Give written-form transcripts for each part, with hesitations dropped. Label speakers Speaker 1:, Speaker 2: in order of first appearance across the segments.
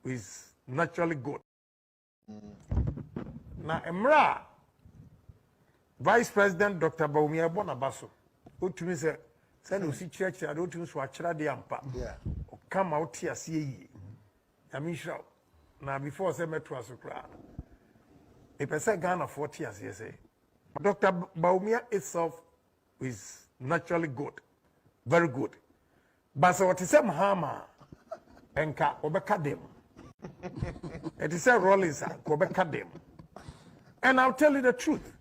Speaker 1: is naturally good. Now, Emra, Vice President Dr. Baumia Bonabaso, who to me said, send you see church, I don't use Wachra de Ampa. Yeah. Come out here, see. I mean, shout. Now, before I say Metro Sukra, if I say Ghana 40 years, you say, Dr. Baumia itself is naturally good, very good. But so what is a Mahama and Ka Obekadem? It is a Rollins and Obekadem. And I'll tell you the truth.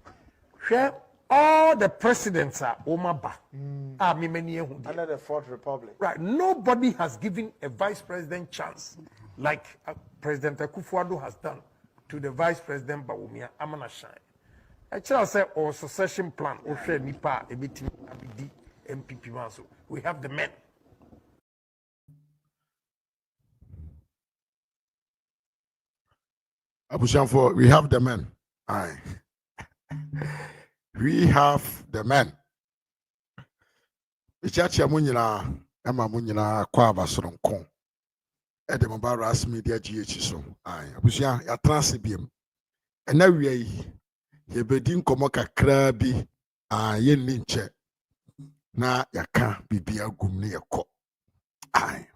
Speaker 1: Share all the presidents are Omaba.
Speaker 2: Under the Fourth Republic.
Speaker 1: Right. Nobody has given a vice president chance like President Akufo-Addo has done to the Vice President Bawumia Amanashine. Actually, say our succession plan, Oshe Nipa, Ebiti, Abidi, Npp Mps. We have the men.
Speaker 3: Abushanfo, we have the men. Aye. We have the men. Ichachi amunyina, ama munyina kwa basoronko. Ede mba RAZ Media GH so. Aye. Abushan ya transibiem. Ena wiye yebedi nkomo kakra bi ye nche na yaka bibia gum ne yekọ. Aye.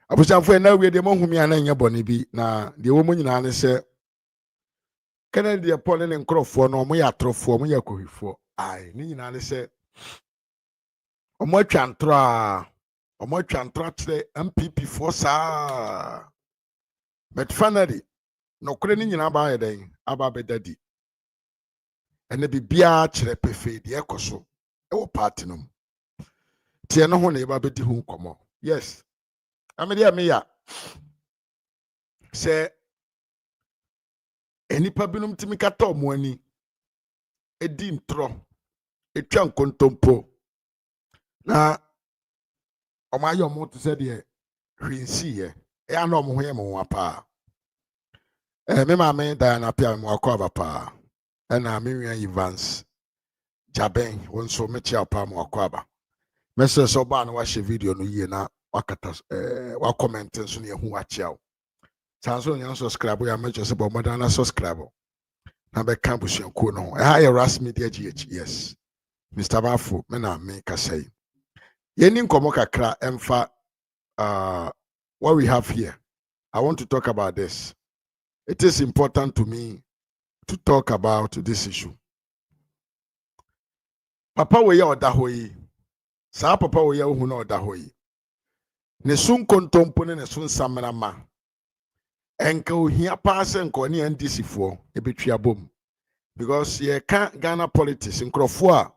Speaker 3: Abushanfo ena wiye de mohumi ana nya bone bi na de wo munyina ne se Kennedy upon an crofo no mo ya trofo mo ya kohifo ai ni nyina ne se omo twantra tre MPP for sa but finally no kure ni nyina ba yeden aba bedadi ene bibia kire pefe de ekoso e wo party no tie no ho na e ba bedi hu komo yes amede ameya se enipa binum timi kata omo ani edi ntro etwa nkontompo na omo ayo mo to se de hwinsi ye e ana omo ho ye mo apa me ma me Diana Pia mo akwa pa na me wian Evans Jaben won so me chia pa mo akwa ba message so ba na wa share video no yie na wakata wa comment nso ne hu wa chia Sanso nyan subscribe ya mecho se bo modana subscribe na be campus yanku no e RAZ Media GH yes Mr. Bafo me na me kasai yeni nkomo kakra emfa what we have here. I want to talk about this. It is important to me to talk about this issue. Papa we ya odahoyi sa papa we ya ohu na odahoyi ne sun kontompo ne sun samana ma enka ohia paase nko ne NDC fo ebetwa bom because ye ka Ghana politics nkrofo a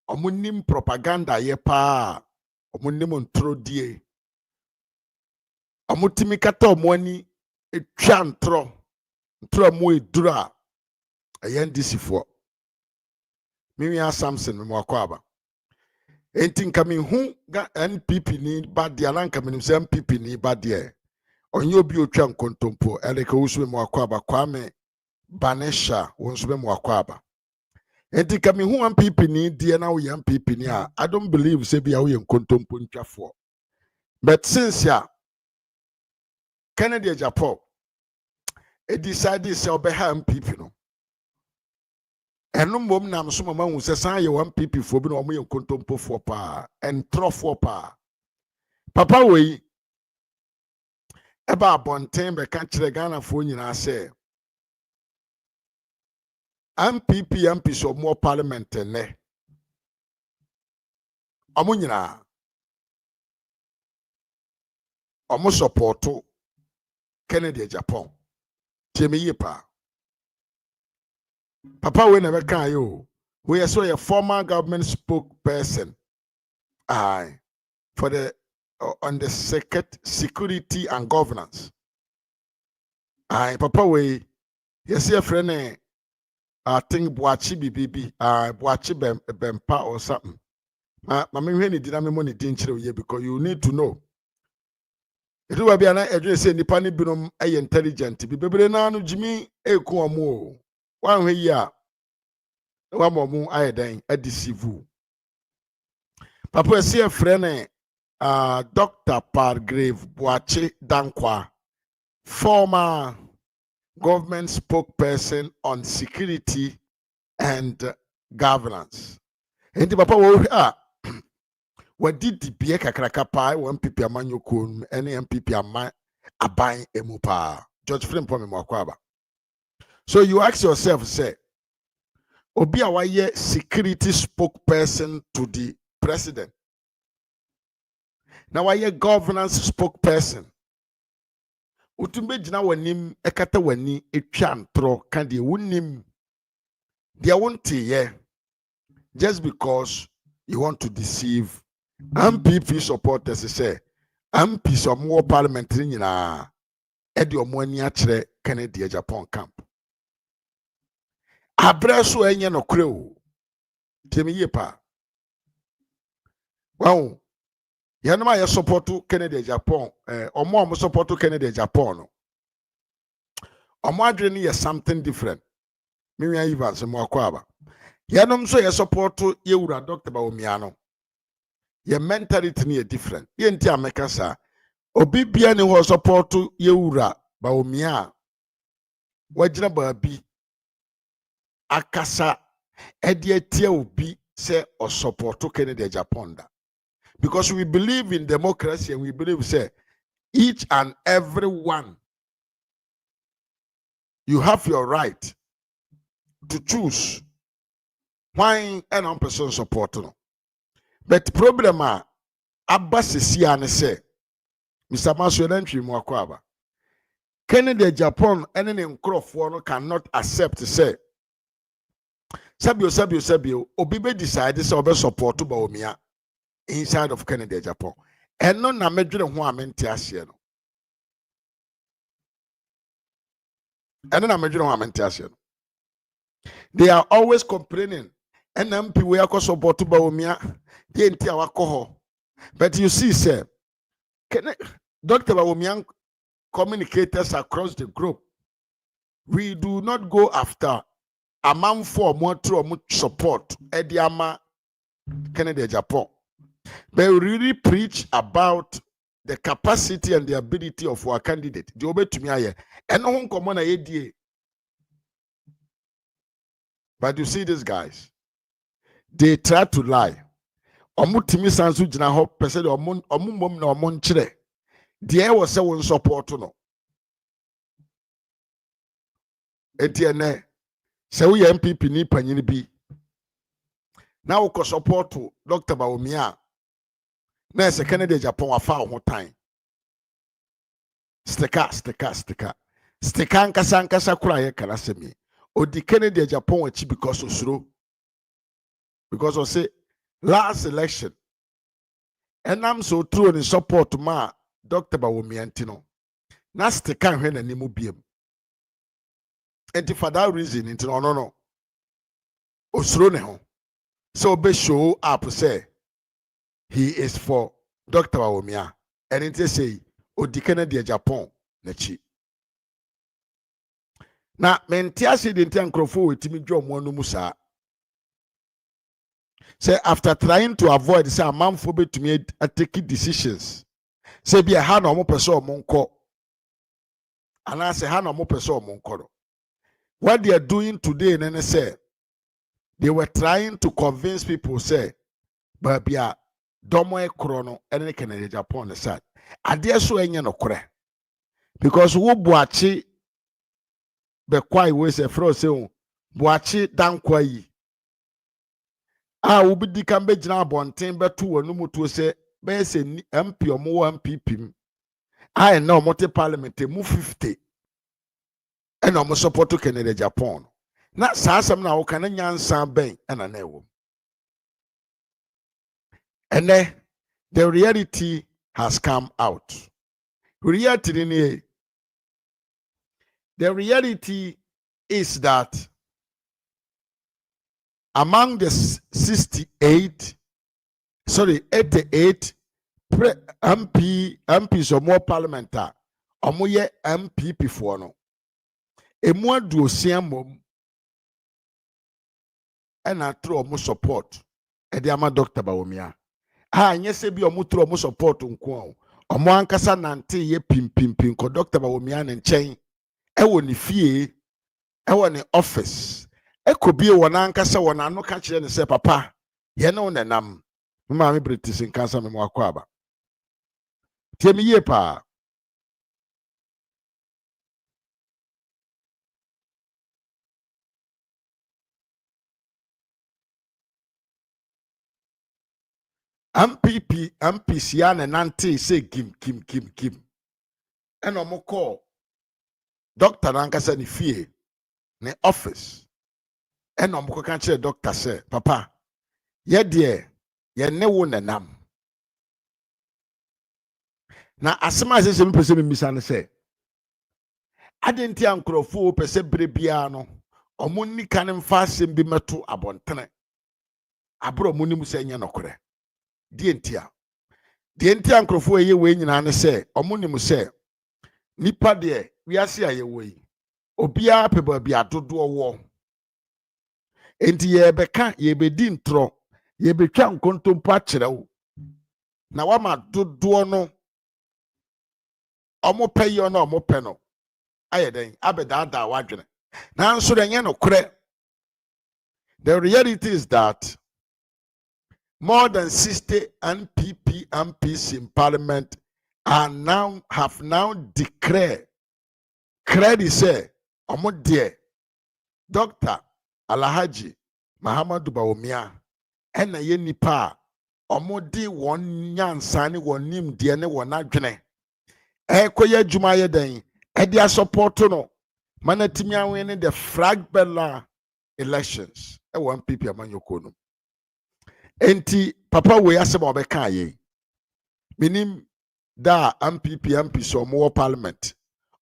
Speaker 3: omunim propaganda ye pa omunim ntrodie omutimi kata omwani etwa ntro mu edura ye NDC fo Miriam Samson me mwakwaba enti nka me hu NPP ni badia na nka me se MPP ni badia onye obi otwa nkontompo eleka usube mwakwaba kwame banesha wonsube mwakwaba enti nka me hu MPP ni die na wo MPP ni a I don't believe say bia wo nkontompo ntwafo but since ya Kennedy agyapong e decide say obeha MPP no enu mom nam so mama hu se san ye MPP fo bi na omo ye nkontompo fo pa entrofo pa papa we eba abonten be kan kire Ghana fo nyina se MPP so mo parliament ne omo nyina omo supporto Kennedy agyapong temi yepa papa we never can you we are so a former government spokesperson for the on the security and governance papa we yes your friend I think Boachi bibi Boachi bempa or something mama when did am money dinchire because you need to know it will be an address any pani binom intelligent bi bebre na no jimi eku omo one way ya one more moon I then a deceive papa see a friend Dr. Pargrave Boache Dankwa, former government spokesperson on security and governance. And papa what did the Bia Kakraka Pai, one MPP Amanyokun, any MPP Abai Emupa, George Flynn Pomi Mwakwaba. So you ask yourself, say, Obi Awaye security spokesperson to the president. Now I governance spokesperson. Utumbe jina wanim ekata wani etwa ntro kan de wonim dia wonte ye just because you want to deceive MPP supporters say MP some more parliamentary nyina e de omo ani akere Kennedy Japan camp abreso enye no kure o temi ye pa wow yanoma ye support Kennedy Japan omo support Kennedy Japan no omo adwene ye something different me wan Evans mo akwaba yanom so ye support ye wura Dr. Bawumia no ye mentality ni different ye nti ameka sa obi bia ne ho support ye wura Bawumia wagina baabi akasa ede atia obi say o support Kennedy Japan da. Because we believe in democracy and we believe say each and every one you have your right to choose why an person support no. But problem abasisi ane say Mr. Maso entry mo akwaba Kennedy Japan any nkrofo no cannot accept say sabio obi be decide say obe support Bawumia inside of Kennedy Japan. And no na medwene ho amente ahye no. And na medwene ho amente ahye no. They are always complaining. NMP we are support Bawumia. They enti awako. But you see, sir, Dr. Bawumia communicators across the globe. We do not go after a man for more to support Ediama Kennedy Japan. But we really preach about the capacity and the ability of our candidate. The obey to me aye. And no one come on a. But you see these guys, they try to lie. Omutimi sansu jina ho pese de omumom na omonchire. The was say won support no. Etienne say we MPP ni panyini bi. Now we support to Dr. Bawumia. Na se Kennedy Japan wafa ho time. Sticker. Sticker nkasa kura ye kana semi. Odi Kennedy Japan wachi because osuro. Because I say last election and I'm so true in support ma Dr. Bawumia ntino. Na sticker hwe na nimu biem. And for that reason ntino no. Osuro ne ho. So be show up say he is for Dr. Bawumia. And it say Odi Kennedy Japan nechi. Na mentiasi de ntia nkrofo wetimi dwo mo no musa. Say after trying to avoid say amanfo betumi take decisions. Say be ha na omo pese omo nko. Ana say ha na omo pese omo nko no. What they are doing today and say they were trying to convince people say but be a domo e krono ene Kennedy Japan the side. Ade so enye no kore. Because wo boachi be kwai we say fro say boachi dankwa yi. Wo bi di kan be gina abonten beto wonu mutuo say be say MP omo MPP. Na omo parliament mu 50. And omo support to Kennedy Japan. Na saasam na wo kan nyansa ben na na ewo. And then the reality has come out. The reality is that among the 88 MPs or more parliamentary, omoye MPP for no. Emu adu osiamom and I throw more support. Ediama Dr. Bawumia. ha nye se bi omutro omo support nko omo ankasa nante ye pimpim ko Dr. Bawumia ne nchen ewo ne fie ewo ne office ekobie wona ankasa wona no ka kire ne se papa ye ne wonenam mama me British nkansa me mwakọ aba tie me ye pa MPs ya ne nante se kim eno mo call doctor ankasa ne fie ne office eno mo ka kire doctor se papa ye de ye ne wo nenam na asema se me pese me misa ne se adenti ankrofo pese bre bia no omo nika ne mfa asem bi meto abontene abro mo nim se nya nokore die ankrofo eye we nyina ne se omo nim se nipa de wiase aye we obia peba bia dodo wo enti ye beka ye bedi ntro ye betwa nkontompo akere wo na wama dodo no omo peyo na omo pe no ayeden abedada wadwene nanso de nya nokore. The reality is that more than 60 Npp Mps in Parliament have now declared credit say omo Dr. Alhaji Muhammadu Bawumia ena ye nipa omo de won nyansa ne won nim de ne won adwene ekoye adwuma ye den e dia support no manatimi awin the fragbella elections e won Npp amanyoko no enti papa we asem obeka ye minim da Npp so mo parliament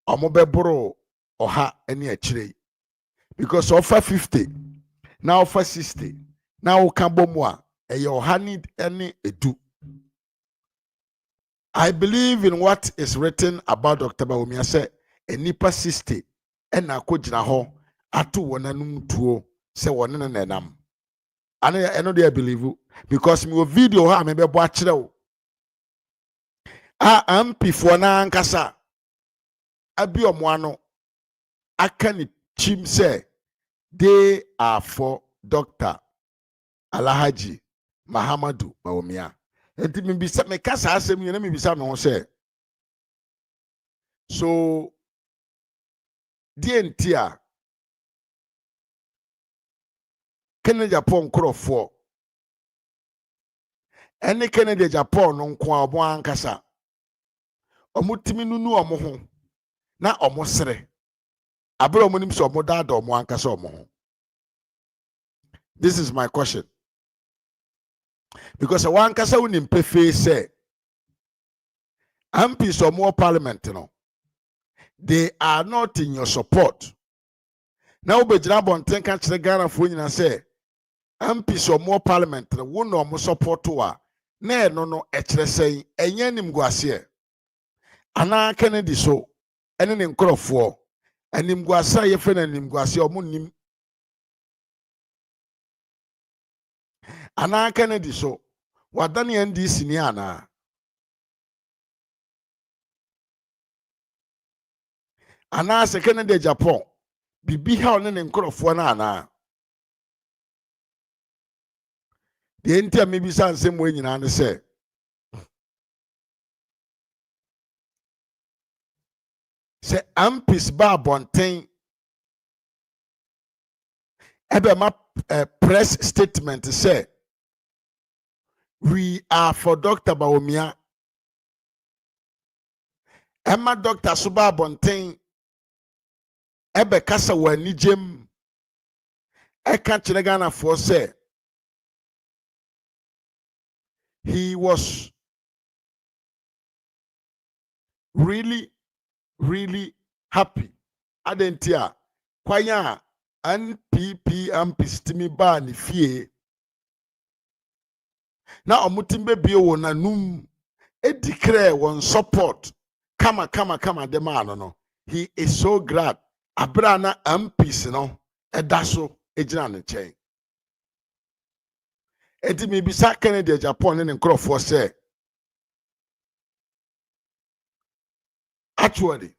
Speaker 3: omo beboro oha ene akire because offer 50 now offer 60 now kambomu a e oha need any edu. I believe in what is written about Dr. Bawumia say enipa 60 ena akogina ho atu wonanum tuo se wonene nenam eno dey believe because me video ha me bebo akire wo MP fo na ankasa abi omoano aka ni chim say they are for Dr. Alhaji Muhammadu Bawumia. Enti me bisa me kasa asem ye na me bisa me ho say so die ntia Kennedy Japan krofo ene Kennedy Japan no nko abo ankasa omutimi nunu omo ho na omo sere abere omo nim so omo dada omo ankasa omo ho. This is my question, because one ankasa unim pefe say MPs or more parliament no they are not in your support. Now be jina bonten kan kire Ghana fo nyina say MPs or more parliament no wo no mo support wa na no no e kire say enye nim guase ana Kennedy so ene ne nkrofo anim guasa ye fe na nim guase o mo nim ana Kennedy so wadane NDC ni ana se Kennedy Japan bibi ha one ne nkrofo na ana de entia me bi san sem we nyina ne se MPs ba bonten ebe ma press statement say we are for Dr. Bawumia. Emma Dr. Suba bonten ebe kasa wani jem eka kire Ghana for say he was really happy adentia kwanya Npp Mps timi ba ni fie na omutimbe bie wo nanum e declare won support kama de man no. He is so glad abrana MPs no edaso ejina ne chen Eti me bisa Kennedy Japan ne nkrofo say actually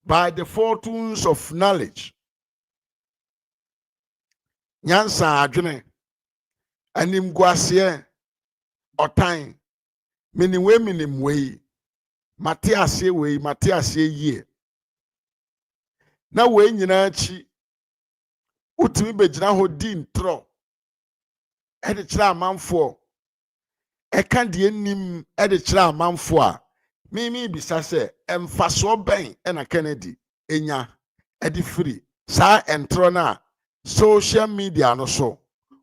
Speaker 3: by the fortunes of knowledge nyansa adwene anim guase otan minim we Matiase ye na we nyina chi utimi begina ho di ntro e de kira amanfo e kan de nim e de kira amanfo a mi bisa se emfaso ben e na Kennedy enya e di free sa entro na social media no so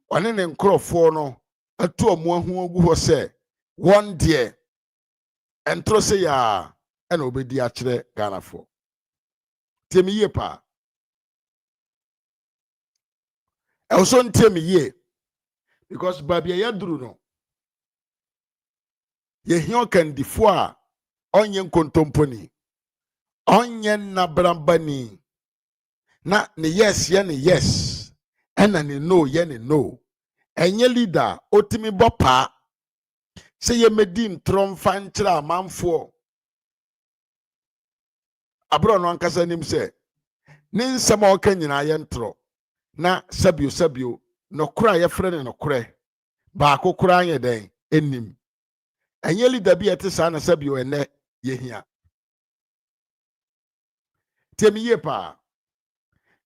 Speaker 3: one ne nkrofo no atu omo ahu ogu ho se one day entro se ya e na obedi a kire Ghana fo temi ye pa e also ntemi ye because babia ya duru no ye hion kandifo a onye nkontomponi onye nabrambani na ne yes ye ne yes ena ne no ye ne no enye leader otimi bopa se ye medi ntrom fanchira amanfo abro no ankasa nim se ne nsem a oka nyina ye ntro na sabio no kura ye frɛ ne no kure ba kokura anye den enim enye leader bi ete sa na sabio ene ye hia temi ye pa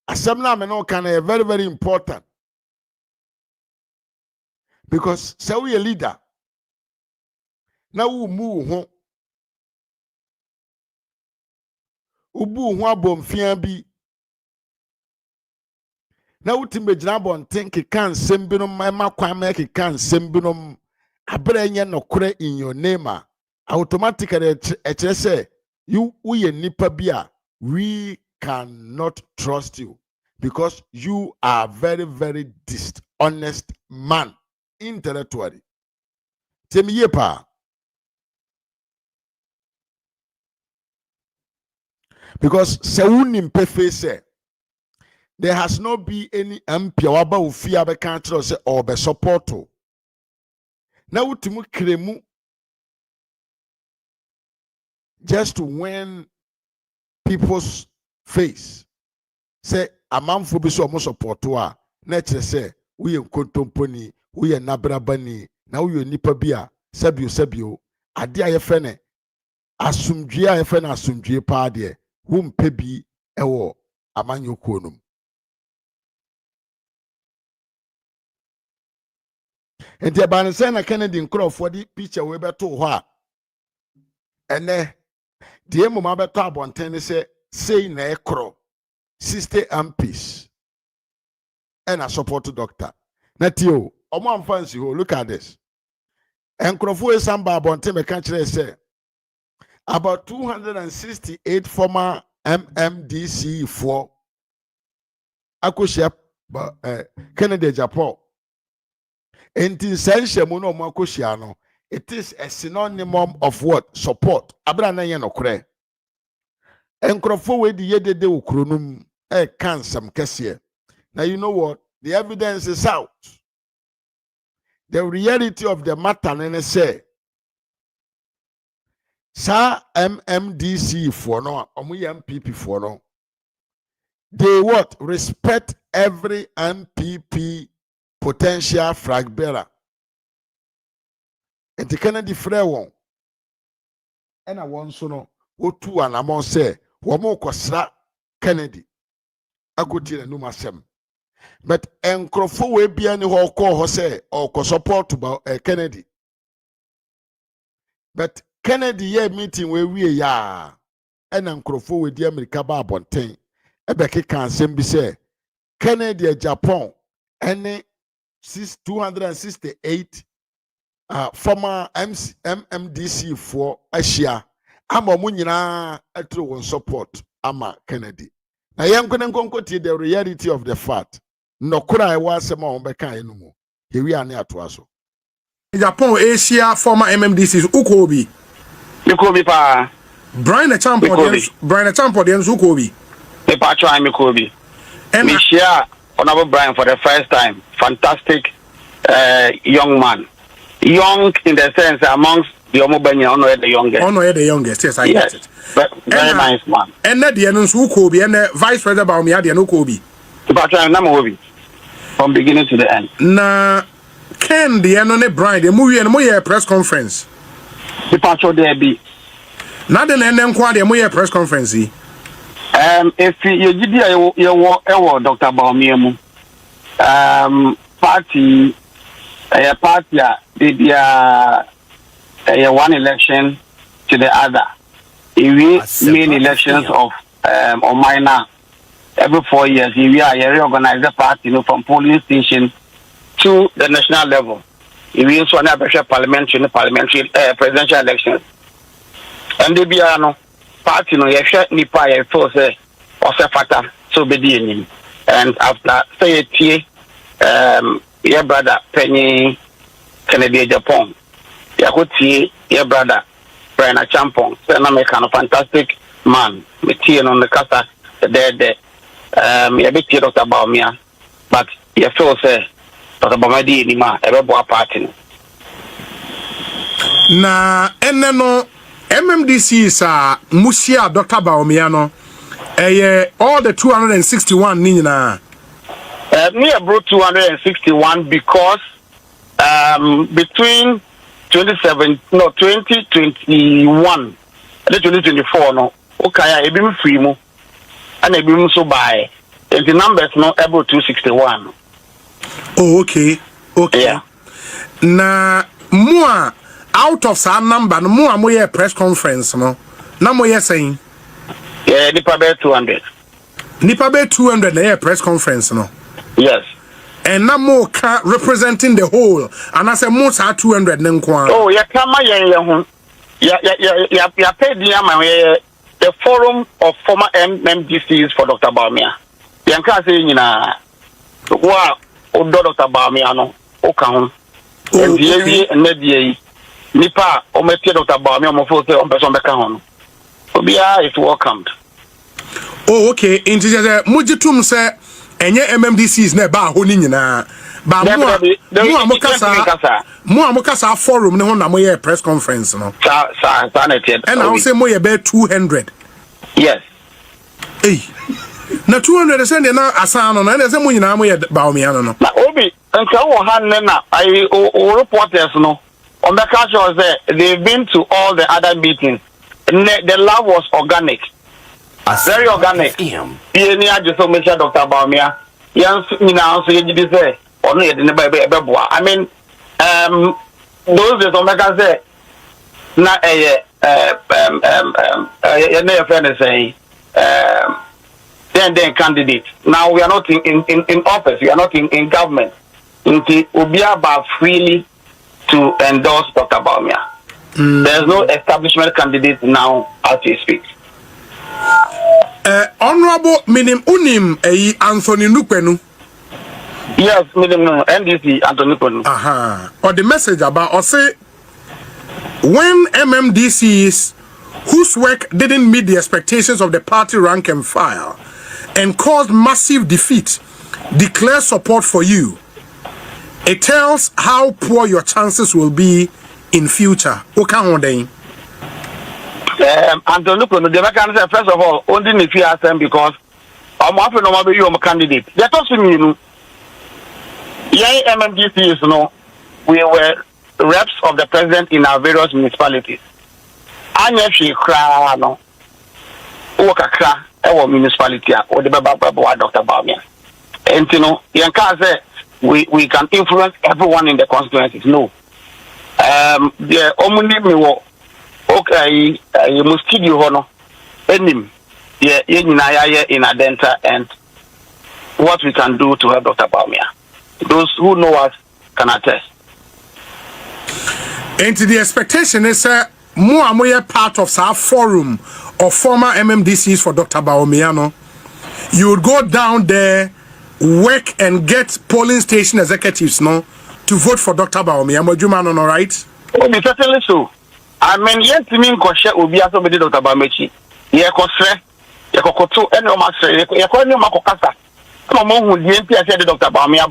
Speaker 3: asem na me no kan very very important because say we a leader na wo mu ho ubu ho abomfia bi na wutimbe gina bonten kan sembinom ma kwame kan sembinom abere nye nokore in your name automatically e kire say you we nipa bi a we cannot trust you because you are very very dishonest man intellectually temi ye pa because se wunim pefe say there has not been any MP waba ofia be kan kire say or be support na wutimu kremu just to win people's face say amanfo bi so omo support a na kire say we nkontomponi we nabrabani na we nipa bi a sabio ade a ye fe ne asumdwe a ye fe na asumdwe pa de wo mpe bi ewo amanyoko num enti ban say na Kennedy nkrofo di picture we beto ho a ene die moma beto abonten ne say na ekro 60 Mps and a support doctor na tio omo amfansi ho look at this nkrofo e samba abonten me kan kire say about 268 former MMDC for akoshia Kennedy Japan enti senhye no mo akoshia no it is a synonym of what support abra na ye no kure enkrofo we di yedede okronum e kan sam kese now you know what the evidence is out the reality of the matter and say sa MMDC for no omo MPP for no they what respect every MPP potential flag bearer and the Kennedy frɛ won and I want so no otu anamon say womo kwasra Kennedy akoti na numa asem but enkrofo we bia ni ho kɔ ho say or support Kennedy but Kennedy ye meeting we ya and enkrofo we di America ba abonten ebeke kan asem bi say Kennedy Japan any 268 former MMDC for Asia ama mu nyina atro won support ama Kennedy na yenkonkoti the reality of the fact nokura e wasema won beka enumu hewi ane atoaso
Speaker 1: Japan Asia former MMDCs ukobi
Speaker 2: pa
Speaker 1: Brian Champion ukobi
Speaker 2: me pa try me kobi me share honorable Brian for the first time fantastic young man. Young in the sense amongst the Omobanya, Ono the youngest.
Speaker 1: Ono the youngest, yes, I get it.
Speaker 2: Very nice man.
Speaker 1: And that the announced Ukobi and the Vice President Baumia, the Nukobi.
Speaker 2: But I'm not from beginning to the end.
Speaker 1: Na Ken the Anone Bride, the movie and Moya press conference.
Speaker 2: The patrol there be.
Speaker 1: Not the Nendem Quad, the Moya press conference.
Speaker 2: If you did your Dr. Baumiamu, party, a party, one election to the other. If we main elections of or minor every 4 years, we are reorganize the party, from polling station to the national level. If we also have parliamentary presidential elections, and they be no party no yesha nipa feel say or say fata so be the and after say your brother Penny Kennedy Agyapong, your brother Brian Champong, say na make a fantastic man, me tea on the casa there you be Dr. Baumia, but you feel say Dr. Baumia ni ma ebe bo party
Speaker 1: na eneno MMDC is Musia Dr. Baumiano. All the 261 Nina.
Speaker 2: Me brought 261 because between 2021 and 2024 no okay ebim free mu and ebim so by the numbers no able 261.
Speaker 1: Oh okay.
Speaker 2: Yeah.
Speaker 1: Na more out of some number, no more moye press conference, no. Na moye saying.
Speaker 2: Yeah, nipa be 200.
Speaker 1: Nipa be 200 na press conference, no.
Speaker 2: Yes.
Speaker 1: And na more representing the whole, and I say most are 200 nenkwa.
Speaker 2: Oh, ya kama ya pay the forum of former MMDCs for Dr. Baumia. Ya nka say nyina wa Dr. Baumia no o ka ho. Nipa ometi Dr. Baumia mo fo say on person be ka ho no. Obia is welcomed.
Speaker 1: Oh okay, into the mujitum say enye MMDCs na ba ho ni nyina. Ba mo amokasa forum ne ho na moye press conference no.
Speaker 2: Sa na tiet.
Speaker 1: And I say moye be 200.
Speaker 2: Yes.
Speaker 1: Hey. Na 200 say na asano na say mo nyina moye Baumia no.
Speaker 2: Na obi nka wo han na I reporters no. On the culture say they've been to all the other meetings. The love was organic. Very organic. Dr. Baumia. I mean, those days on the say, then candidate. Now we are not in office. We are not in government. We are freely to endorse Dr. Baumia. There's no establishment candidate now as we speak.
Speaker 1: Honorable minim unim Anthony Nupenu.
Speaker 2: Yes, minim NDC Anthony Nupenu.
Speaker 1: Aha. Or the message about or say when MMDCs whose work didn't meet the expectations of the party rank and file and caused massive defeat declare support for you. It tells how poor your chances will be in future. Okay, Anthony
Speaker 2: Nupenu, the American say first of all, only if you ask them because I'm often no be you a candidate. They told me, you know, MMDC is we were reps of the president in our various municipalities. Anya she cry no, Okakra, our municipality or the Dr. Baumia. And you know, say we can influence everyone in the constituencies. No. The only me okay, you must keep you honor. Enim, yeah, in Adenta and what we can do to help Dr. Baumia. Those who know us can attest.
Speaker 1: And the expectation is more and more part of our forum of former MMDCs for Dr. Baumia. You would go down there, work and get polling station executives to vote for Dr. Baumia. All right?
Speaker 2: Oh, certainly so. I mean, yes, to me, Koshe will be also with Dr. Bamechi. Ye Kosre, Ye Kokoto, and no master, Ye Koni Makokasa. Come on, who the MP said Dr. Baumia.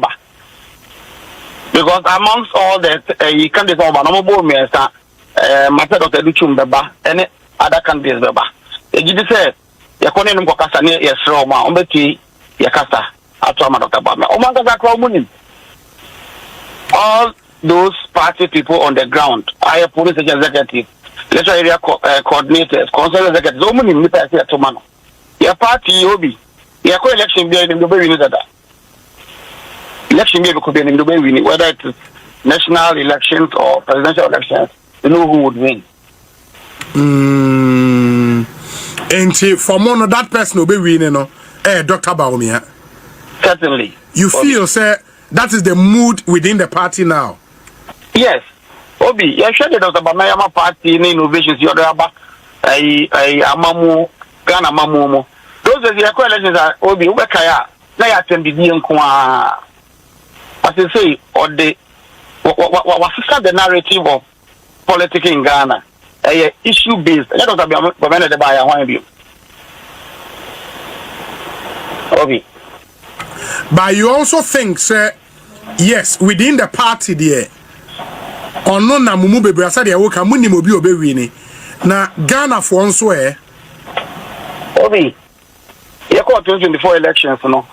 Speaker 2: Because amongst all the candidates of Banamo Minister, Master Dr. Duchum Beba, any other candidates Beba. You say, Yakonin Wakasani, yes, Roma, Ombeti, Yakasa, Atoma Dr. Bama, Omanga Kromunim. All those party people on the ground, higher police executive, leisure area coordinators, council executives, Omunim, Nipper Tomano. Your party, Obi, your co-election being in the way we know that. Election could be in the way we need, whether it's national elections or presidential elections, you know who would win.
Speaker 1: And for more that person will be winning, Dr. Baumia.
Speaker 2: Certainly.
Speaker 1: You feel, sir, that is the mood within the party now?
Speaker 2: Yes. Obi, you sure that Dr. Bamayama party in innovations, you're about Amamu, Ghana Mamumo. Those are the elections are Obi, Ubekaya, they attend the Kwa. As I say, or the what the narrative of politics in Ghana, issue based. Let us be the buyer one of you. Okay.
Speaker 1: But you also think, sir, yes, within the party there, or no na mumu bebre asa de wo ka muni mo bi obewini na Ghana for nso
Speaker 2: Obi, you call 2024 elections no.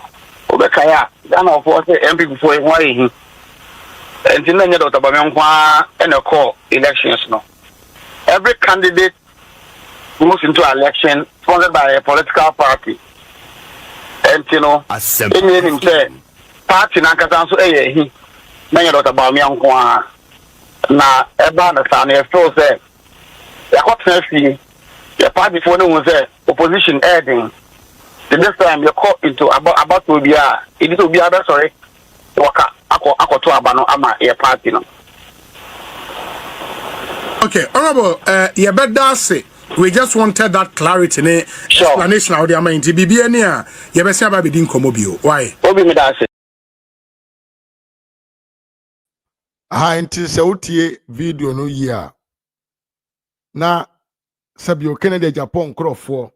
Speaker 2: Obekaya Ghana for MP before why he and then Dr. Bamiankwa and a call elections no. Every candidate moves into an election sponsored by a political party. And you know, him say party na kasa so he na Dr. Bamiankwa na eba na sa na so say ya kwatena fi ya party for no say opposition heading. The next time you call into about to be it will be other sorry waka ako to abano ama a party no.
Speaker 1: Okay, honorable, you better say we just wanted that clarity ne explanation how the amount bibi any you be say about be din komo bio. Why?
Speaker 2: Obi me da say.
Speaker 3: Inti se utie video no year. Na sabio Kennedy Japan crofo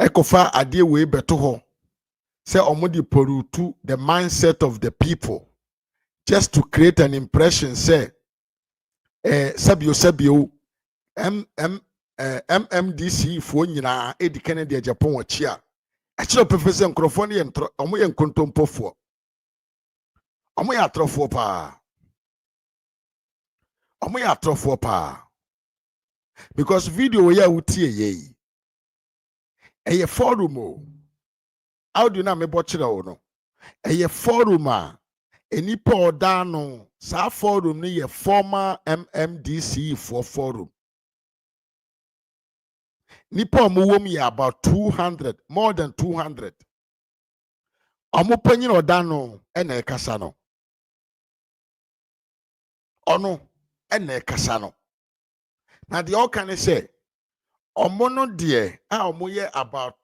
Speaker 3: ekofa ade we beto ho say omodi porutu the mindset of the people just to create an impression say sabio MMDC fo nyina edi Kennedy Japan wachi a akiro professor nkrofo ne yentro omo ye nkontompofo omo ya atrofo pa because video we ya utie ye a forum o how do you na me bochira o no a forum a enipa odano sa forum ni ye former MMDC for forum nipa omuwom ye about 200 more than 200 omupanyin odano ena ekasa no ono ena ekasa no na the all can say omono die omoye about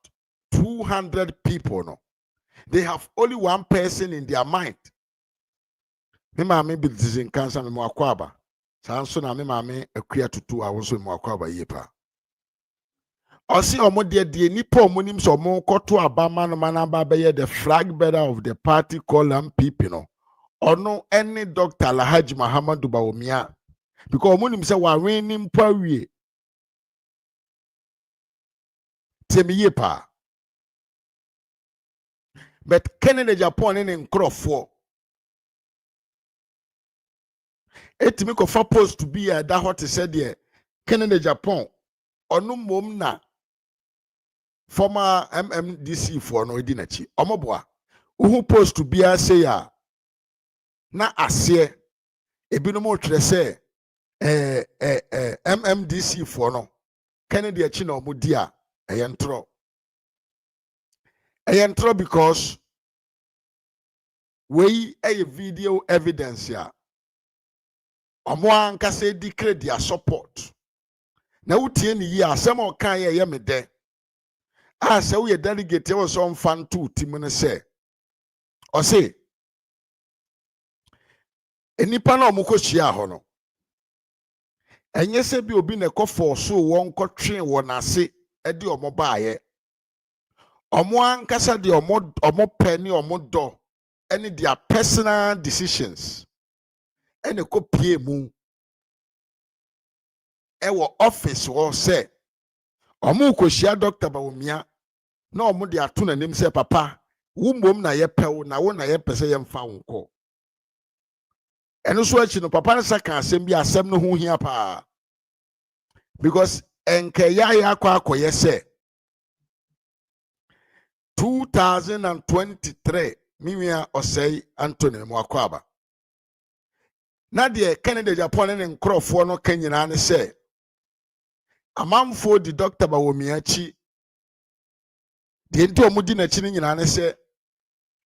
Speaker 3: 200 people no they have only one person in their mind me mama be decision cancer me akwaba sanso na me mama akua tutu awoso me akwaba yepa osi omode die nipa omonim so omo koto abama no manaba be the flag bearer of the party called MPP no ono any Dr. Alhaji Muhammadu Bawumia because omonim say wa wen nimpa wie temiye pa but Kennedy Japan in Crawford etimi ko fa post to be a that what said there Kennedy Japan onu mom na former MMDC for no edinachi omoboa who post to be a say ya na ase ebinom o twere say MMDC for no Kennedy achi na omudi a eyentro because we a video evidence ya omo anka say declare their support na utie ni yi asem o kan ye me de a say we delegate we so fan to team no say o say enipa na omo kochia ho no enye se bi obi na ekofo so won kotwe won ase e de omo baaye omo ankasa de omo pen omo do any their personal decisions ene ko pie mu ewo office wo se omu ko hia Dr. Bawumia na omu de ato na nim se papa wo mom na ye pew na wo na ye pese ye mfa wo ko eno so achi no papa na saka asem bi asem no ho hia pa because enke ya akoye se 2023 miwia osei Anthony Mwakwaba na de Canada Japan ne nkrofo no kanyina ne se amamfo di Dr. Bawumia chi de nti omudi na chi nyina ne se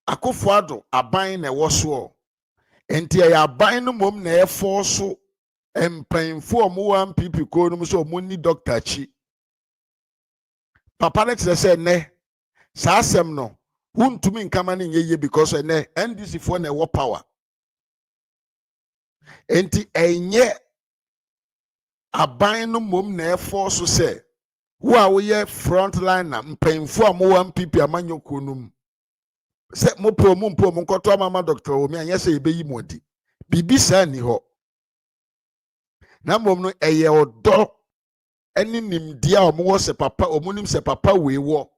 Speaker 3: Akufo-Addo aban na woso enti ya aban no mom na efo so empanfo omo MPP ko no so omuni doctor chi papa ne tire se ne sa asem no huntumi nkama ne yeye because ne NDC fo na wo power enti enye aban no mom na efo so se wo a wo ye front line na mpanfo omo MPP amanyoko no se mo promo nkoto amama Dr. Omi anya se ebeyi modi bibi sa ni ho na mom no eye odo eni nimdia omo wo se papa omunim se papa we wo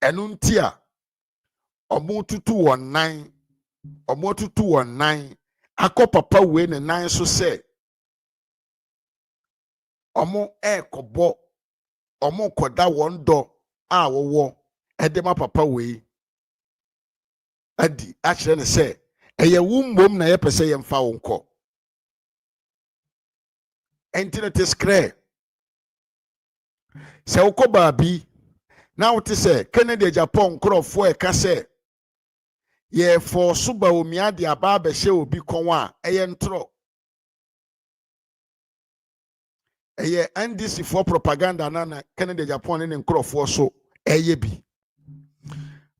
Speaker 3: enu ntia omo tutu wonan akọ papa we ne nan so se omo ekobo omo koda wondo a wowo edema papa we adi akire ne se eye wumbom na ye pese ye mfa wo nko entity scrare se ukoba bi na wote se Canada Japan krofo e ka se ye for suba omia de aba be hye obi kon a eye ntro eye NDC for propaganda na Canada Japan ne krofo so eye bi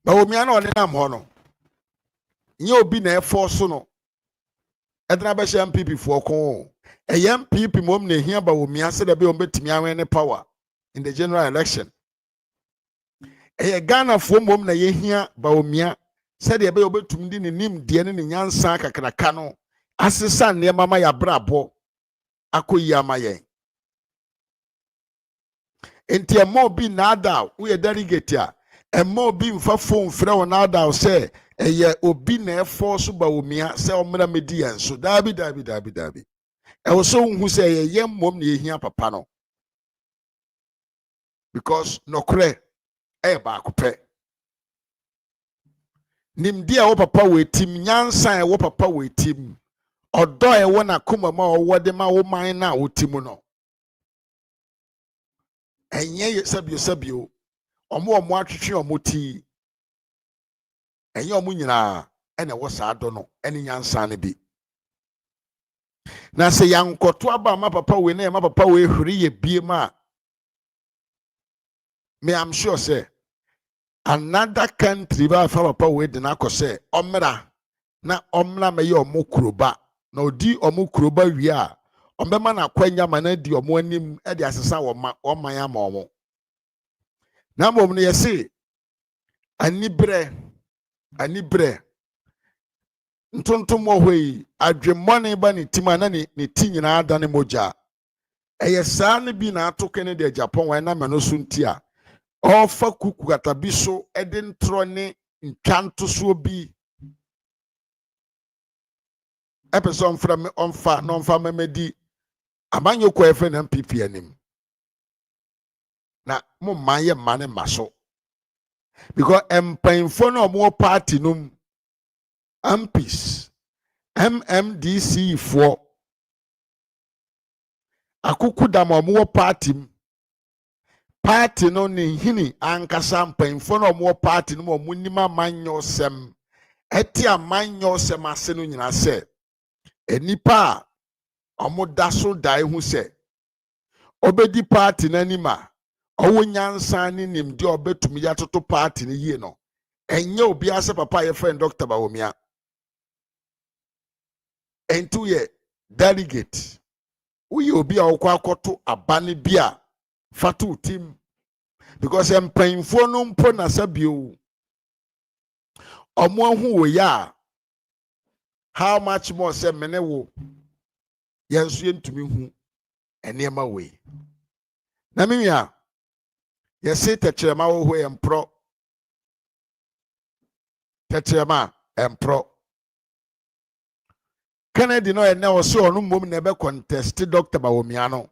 Speaker 3: ba omia na one nam ho no nye obi na e force no edna be hye MPP for kon eye MPP mom na hia ba omia se da be ombetimi awen ne power in the general election Ghana fo mom na yehia Bawumia said ye be obetum di ne nim de ne nyansa kakraka no asesa ne mama ya brabo akoyi amaye enti emo bi nada wo ye delegate a emo bi mfa phone frɛ wo nada say eye obi na force Bawumia say omra medi enso dabi e wo so hu say ye mom na yehia papa no because no kre ba akopɛ nimdia wo papa we tim nyansa wo papa we tim odo wo na kuma ma wo de ma wo man na wo tim no enye sabio omo atwetwe omo ti enye omo nyina ene wo sa do no ene nyansa ne bi na se yankoto aba ma papa we na ma papa we huri ye bie ma me am sure say another country ba fa papa we de na akose omra na omra me ye omokuroba na odi omokuroba wi a ombema na kwanya ma na di omo anim e de asesa wo ma oman ama omo na mom no yesi anibre ntontom ohoi adwemmone ba ne tima na ne ti nyina ada ne moja eye saa ne bi na atoke ne de Japan wa na me no so ntia ofa kuku katabi so ede ntro ne ntwanto so bi epeso onfa memedi amanyoko efe na MPP anim na mo maye mane maso because empanfo na omo party num MPs MMDC for akuku dam omo party no ne hini ankasa mpanfo na omo party no omo nima manyo sem eti amanyo sem ase no nyina se enipa omo daso dai hu se obedi party na nima owo nyansa ni nimde obetumi ya toto party ni yie no enye obi ase papa ye friend Dr. Bawumia entu ye delegate uyi obi a okwa akoto abane bia fatu team because empanfo no mpo na sabio omo ahu wo ya how much more say mene wo yenso yentumi hu enema we na mimia yesi tetrema wo ho empro tetrema empro Kennedy no ene wo so onu mom na be contest Dr. Bawumia no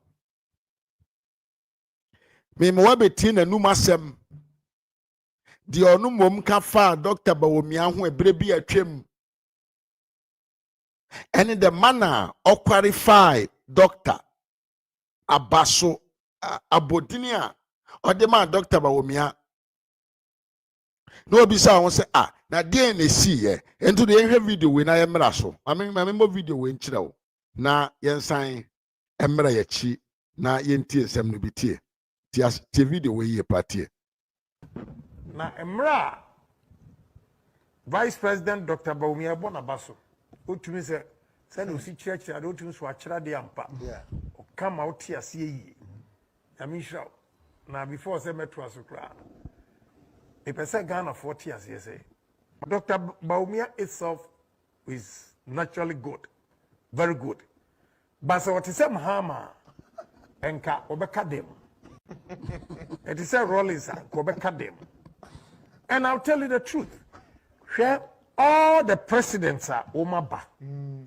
Speaker 3: me mo wabeti na num asem di onu mom ka fa Dr. Bawumia ho ebre bi atwam and the manner of qualify Dr. Abaso Abodinia or the man Dr. Bawumia no be say say na dey na see into the video we na emra so I mean video we nkyerɛ na yensan emra yachi na yentie nsɛm no bitie tie video we ye party
Speaker 1: na emra Vice President Dr. Bawumia Bonabaso otumi se no si church ade otumi so akyerɛ de ampa o come out here see yi amisha na before say metro asokra e pese Ghana 40 years say Dr. Bawumia itself is naturally good, very good, but so what is a mahama enka obeka dem it is a rollins obeka dem and I'll tell you the truth share all the presidents are Omaba.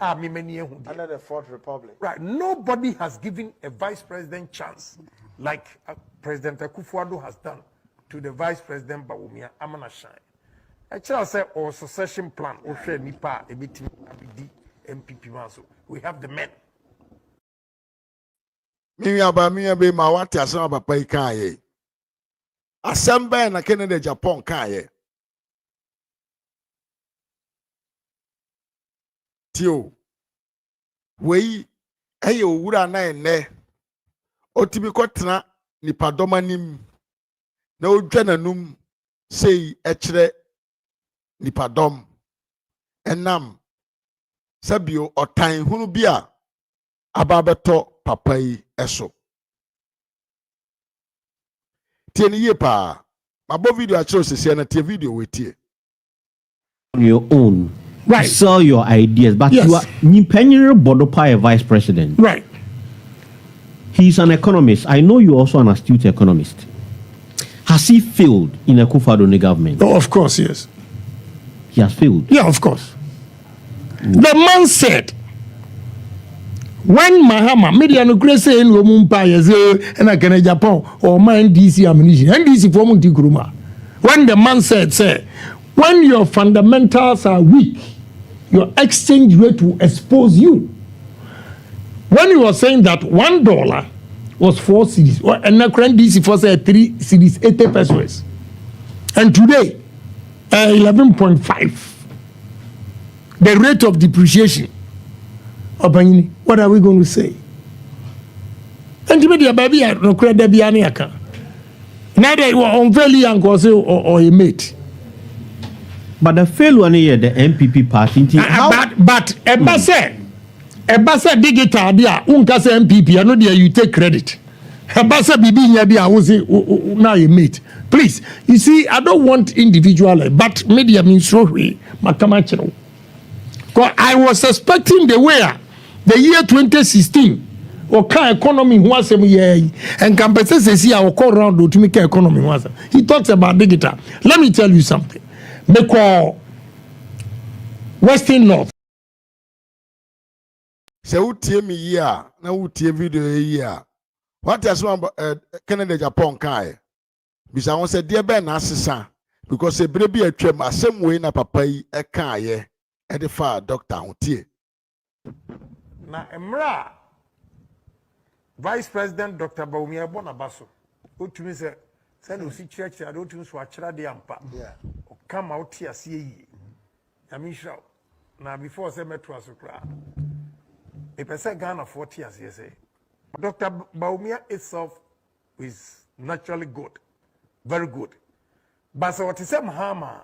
Speaker 4: Under the Fourth Republic.
Speaker 1: Right. Nobody has given a vice president chance like President Akufo-Addo has done to the Vice President Bawumia. Amana shine. Actually, I say our succession plan. Nipa ebiti abidi MPP manso. We have the men.
Speaker 3: mi be ma wati asama papa ikaye. Asamba na Canada Japan kaye. Tio wei eye owura na ene otimi kotena nipadom anim na odwa nanum sei ekire nipadom enam sabio otan hunu bia ababeto papa yi eso tie ni ye pa mabo video a chiro sese na tie video wetie
Speaker 5: on your own.
Speaker 6: Right.
Speaker 5: Sell your ideas, but
Speaker 6: Yes.
Speaker 5: you are Nipenyere Bodopa, a vice president.
Speaker 6: Right.
Speaker 5: He's an economist. I know you're also an astute economist. Has he failed in a Akufo-Addo government?
Speaker 6: Oh, of course, yes.
Speaker 5: He has failed.
Speaker 6: Yeah, of course. The man said, when Mahama, media no grace in Lumumpa, and I can Japan or my NDC ammunition, NDC for Muntikuruma. When the man said, say, when your fundamentals are weak, your exchange rate will expose you. When he was saying that $1 was 4 cedis, and the current DC for say 3 cedis, 80 pesos, and today 11.5. The rate of depreciation. What are we going to say? And the baby no credit be any account. Now they were unfairly and or a mate.
Speaker 5: But the failure here, the MPP party.
Speaker 6: But Ebasa digital dia unka say MPP I know there you take credit. Ebasa bibi nya dia won say now you mate. Please, you see I don't want individual but media means so we makama chiro. Cause I was expecting the year 2016 Oka economy was and compensation see our call round to make economy was. He talks about digital. Let me tell you something. Because Western North.
Speaker 3: Se utie mi ya na utie video ya. What is one Canada Japan kai? Bisa won say dey be na asesa because ebere bi atwam asem we na papa yi e kan ye e de fa doctor hotie.
Speaker 1: Na emra Vice President Dr. Bawumia Bonabaso otumi se no si church ade otumi so akyerɛ de ampa. O come out here see yi. Amisha na before say metro asokra. E pese Ghana 40 years say. Dr. Bawumia itself is naturally good, very good. But so what is a mahama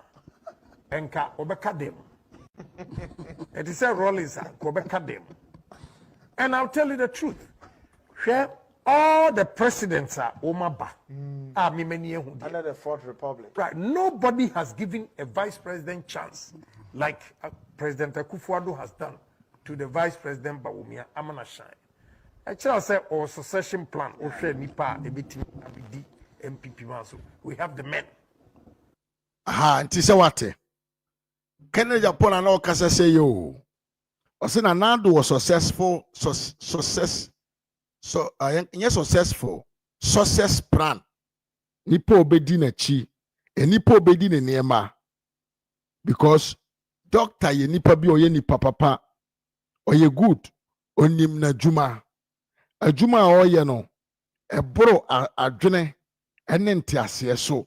Speaker 1: enka obeka dem. It is a rollins obeka dem. And I'll tell you the truth. Share all the presidents are Omaba.
Speaker 4: Under the Fourth Republic.
Speaker 1: Right. Nobody has given a vice president chance like President Akufo-Addo has done to the Vice President Bawumia amana shine. Actually, I say our succession plan or share nipa ebiti abidi MPP manso. We have the men.
Speaker 3: Aha, nti se wate. Kennedy Japan and all kasa say yo. Osina Nando was successful success plan. Nipa obedi na chi. Nipa obedi ne niema. Because doctor ye nipa bi oye nipa papa. Oye good. Onim na juma. Ajuma oye no. Eboro adwene ene ntiase so.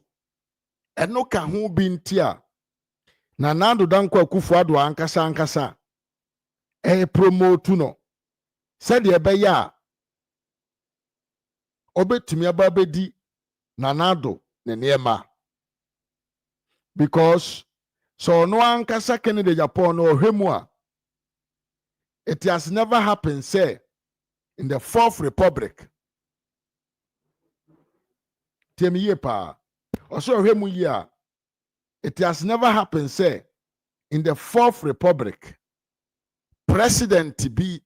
Speaker 3: Eno ka ho bi ntia. Na Nando Dankwa Akufo-Addo ankasa. Promote no. Said ye be ya. Obetumi ababedi na Nando ne niema. Because so no ankasa Kennedy Japan no hwemua. It has never happened, say, in the Fourth Republic. Temi ye pa. Also hwemu ya. It has never happened, say, in the Fourth Republic. President be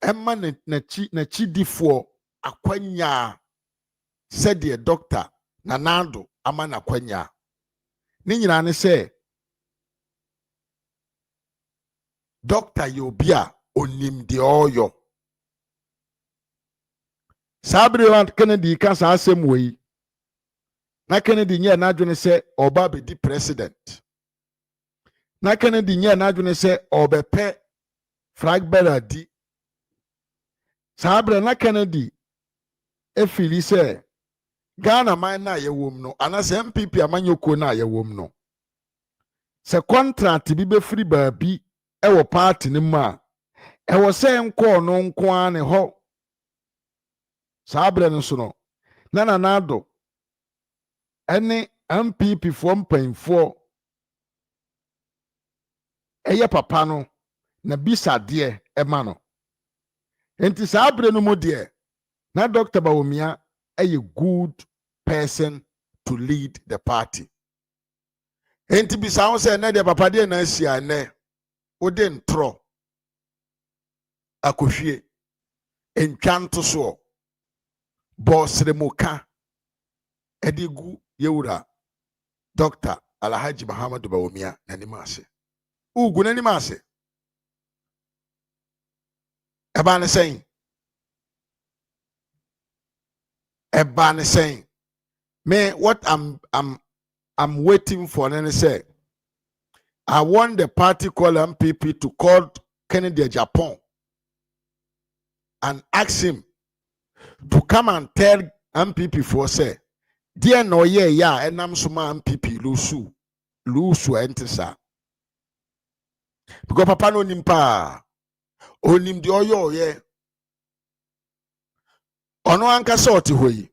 Speaker 3: Emma na chidifo akwanya said the doctor na Nando ama na akwanya. Ni nyina ne say Doctor Yobia onim de oyo. Sabre wan Kennedy ka sa asem wei. Na Kennedy nye na adwene say oba be di president. Na Kennedy nye na adwene say obepe flag bearer di. Sabre na Kennedy efili say Ghana man na yewom no anase MPP amanyoko na yewom no. Se contract bi be free baabi ewo party ni ma ewo se nko no nko ane ho. Sabre no so no na Nando ene MPP fo mpanfo eye papa no na bisa de ema no. Enti sabre no mo de na Dr. Bawumia a good person to lead the party. Enti bisa ho say na de papa de na asia ne ode ntro akohwie entwanto so bossre moka edigu yewura Dr. Alhaji Muhammadu Bawumia na nimase ugu na nimase ebane saying me what I'm waiting for and say I want the party called MPP to call Kennedy Japan and ask him to come and tell MPP for say dear no yeah and I'm suma MPP lusu entesa because papa no nimpa onim de oyo ye ono ankasa oti hoyi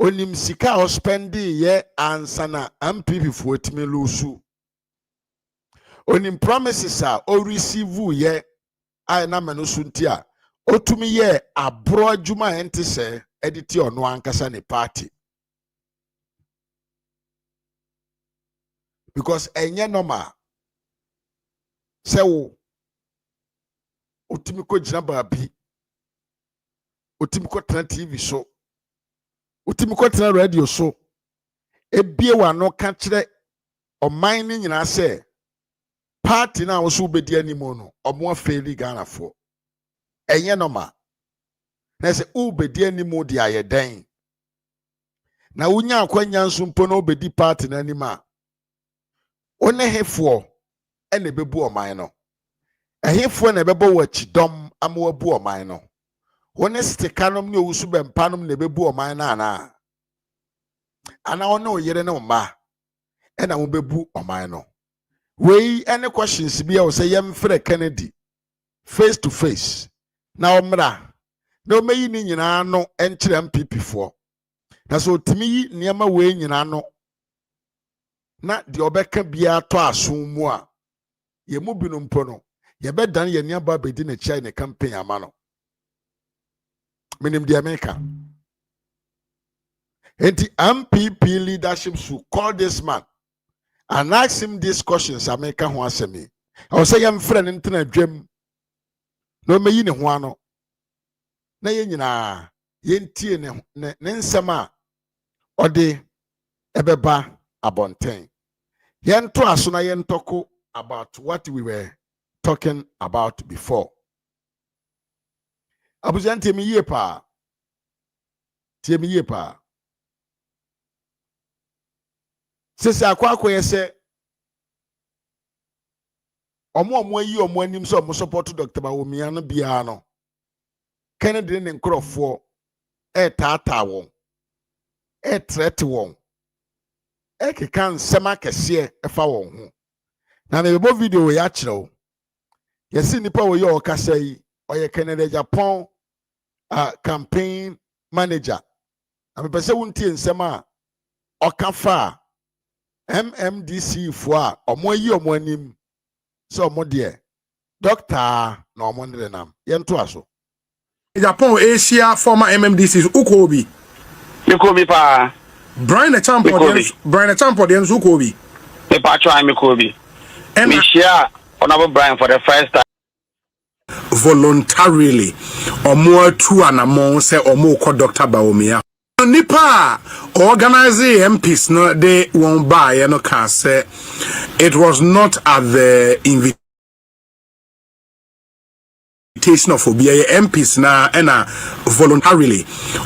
Speaker 3: onim sika o spendi ye ansana MPP for etime lusu onim promises a o receive ye ai na meno suntia otumi ye abro adwuma entese editi ono ankasa ne party because enye normal se wo otimi ko gina baabi otimi ko tena TV so otimi ko tena radio so ebie wa no ka kire oman ni nyina se party na wo so bedi animo no omo afeli Ghana fo enye normal na se ubedi animo di ayeden na wunya akwanya nsumpo na obedi party na anima one hefo ene bebu oman no ehefo na bebo wachidom amawabu oman no one stikanom ne owusu bempanom na bebu oman na ana one oyere ne mma ena wo bebu oman no wei ene questions bia wo say yemfre Kennedy face to face na omra na omeyi ni nyina no enkire MPP fo na so timi yi niema wei nyina no na de obeka bia to asom mu a ye mu binum po no ye bedan ye niaba bedi na chai ne campaign ama no minim de America enti MPP leadership should call this man and ask him these questions America ho asemi I was saying, friend, internet dream. No, me in a one. Na yena yentie ne nsema ode ebeba abonten yento aso na yentoko about what we were talking about before. Abuzante mi ye pa tie mi ye pa sese akwa yese omo ayi omo anim so omo support Dr. Bawumia no bia no Kennedy ne nkrofo tata won threat won keka nsema kese efa won ho na me bo video ya kire yesi nipa wo ye okasa yi oye Kennedy Japan campaign manager na me pese wontie nsema okafa MMDC fo a omoyi omo anim so omo de doctor na omo ndre nam yento aso
Speaker 6: Japan Asia former MMDCs Ukobi.
Speaker 2: Mikobi pa.
Speaker 6: Brian Champions Ukobi.
Speaker 2: Me pa try Mikobi. Me share honorable Brian for the first time.
Speaker 6: Voluntarily. Or more two and a more say or more called Dr. Bawumia. Nipa organizing MPs no they won't buy no can say it was not at the invitation of Obia MPs na ena voluntarily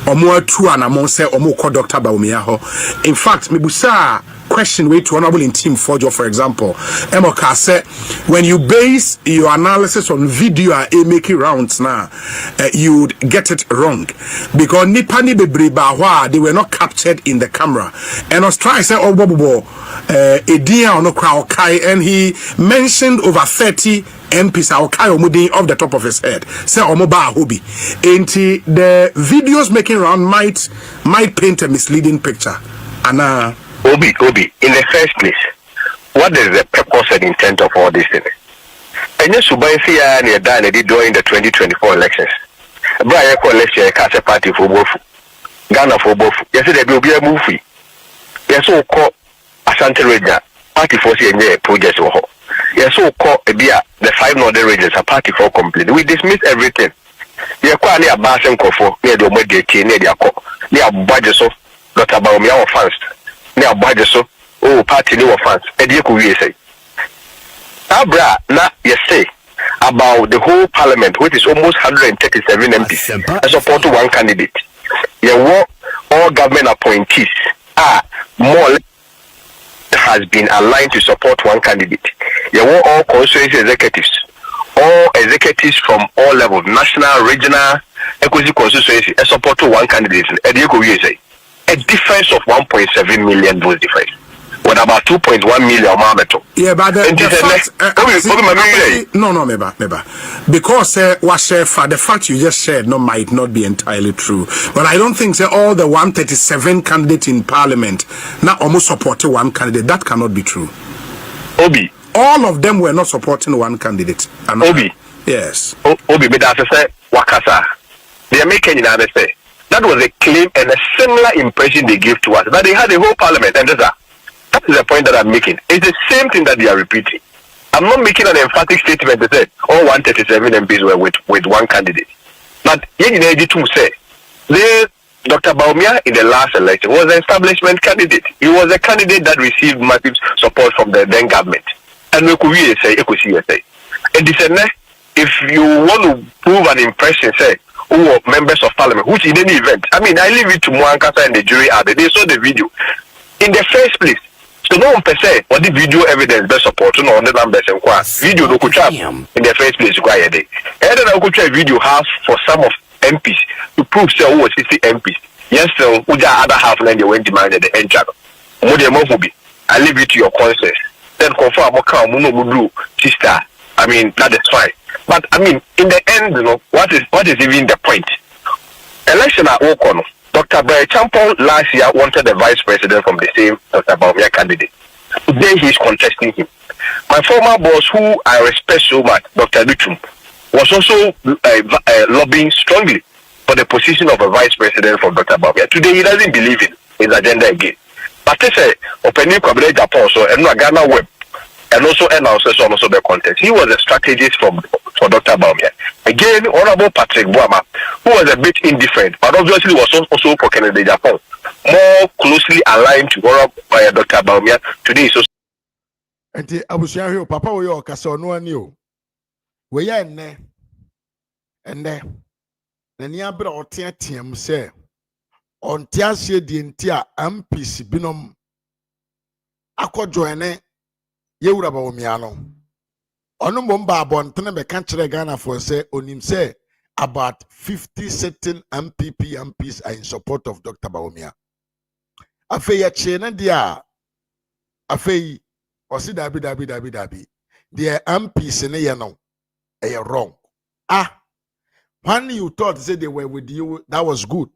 Speaker 6: or more true and among say or more called Dr. Bawumia ho. In fact, Mibusa question way to honorable in team Forjo, for example. Emoka say when you base your analysis on video making rounds now, you would get it wrong. Because Nipani Bebriba they were not captured in the camera. And I was trying to say oh bobo Edia on crowd kai and he mentioned over 30 MPs are okay off the top of his head. Say Omoba Hobi. And the videos making round might paint a misleading picture. And
Speaker 7: Obi, in the first place, what is the purpose and intent of all this thing? And yes, Subaisi and Yadan did during the 2024 elections. Brian election cast a party for both Ghana for both. Yesterday will be a movie. Yes, so called Asante Region party for CNA projects or yes, so called the 5 northern regions a party for complete. We dismiss everything. We are quite near Basen Kofo, near the Omega, near the Ako, near budgets of Dr. Bawumia fans. Near budget so party new fans. Ediku say. Abra na yes say about the whole parliament, which is almost 137 MPs, I support one candidate. All government appointees are more has been aligned to support one candidate. All constituency executives, all executives from all levels, national, regional, equity constituency, support one candidate. Ediku say. A difference of 1.7 million votes difference. What about 2.1 million Mameto?
Speaker 6: Yeah, but meba. Because the fact you just said might not be entirely true. But I don't think all the 137 candidates in parliament now almost supporting one candidate. That cannot be true.
Speaker 7: Obi.
Speaker 6: All of them were not supporting one candidate.
Speaker 7: Obi.
Speaker 6: Yes.
Speaker 7: Obi, but that's a Wakasa. They are making it say. That was a claim and a similar impression they gave to us. That they had a whole parliament and that is the point that I'm making. It's the same thing that they are repeating. I'm not making an emphatic statement that said all 137 MPs were with one candidate. But to say Dr. Bawumia in the last election was an establishment candidate. He was a candidate that received massive support from the then government. And we could say, and if you want to prove an impression, say who members of parliament, which in any event, I mean, I leave it to Mwankasa and the jury are they saw the video. In the first place, so no one per se, what the video evidence best support, no, the numbers and video no could in the first place, required it. And then I could try video half for some of MPs to prove say who was 60 MPs. Yes, so Uja other half then they went demanded the end channel. I leave it to your conscience. Then confirm Muno sister. I mean, that is fine. But I mean, in the end, what is even the point? Election at Okono. Dr. Champon last year wanted the vice president from the same Dr. Bawumia candidate. Today he is contesting him. My former boss, who I respect so much, Dr. Bichum, was also lobbying strongly for the position of a vice president for Dr. Bawumia. Today he doesn't believe in his agenda again. But they say, opening Kwabere Japan so and Ghana web. and also the contest. He was a strategist for Dr. Baumia. Again, Honorable Patrick Boama, who was a bit indifferent, but obviously was also for Canada Japan, more closely aligned to Dr. Baumia today. So,
Speaker 3: and I was here, Papa, we are Cassano and you. We are in there, and there. The near brought team say, on Tiasia Dintia, Mps Binom Aqua Joanne, Yura Baumiano. Ono momba abontene be kanchire Ghana for say onim say about 50 certain MPs are in support of Dr. Baumia. Afei ya chene dia afei osi dabi. The MPs ne ye no wrong. When you thought say they were with you, that was good.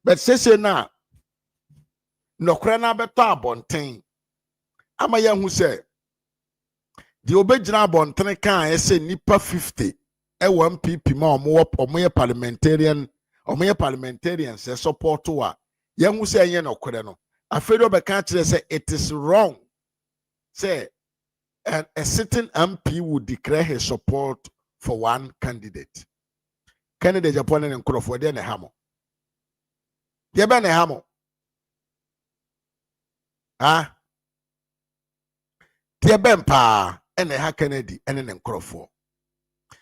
Speaker 3: But say na nokra na beto abonten. Ama ya hu say the obejina bontene kan say nipa 50 MPP ma omo parliamentarians say support wa ye hu say ye nokore no afedo be kan kire say it is wrong say a certain MP would declare his support for one candidate. Candidate Japan and Crawford and Hamo. Dear Ben Hamo. Dear Ben Pa and a Kennedy and an Crawford.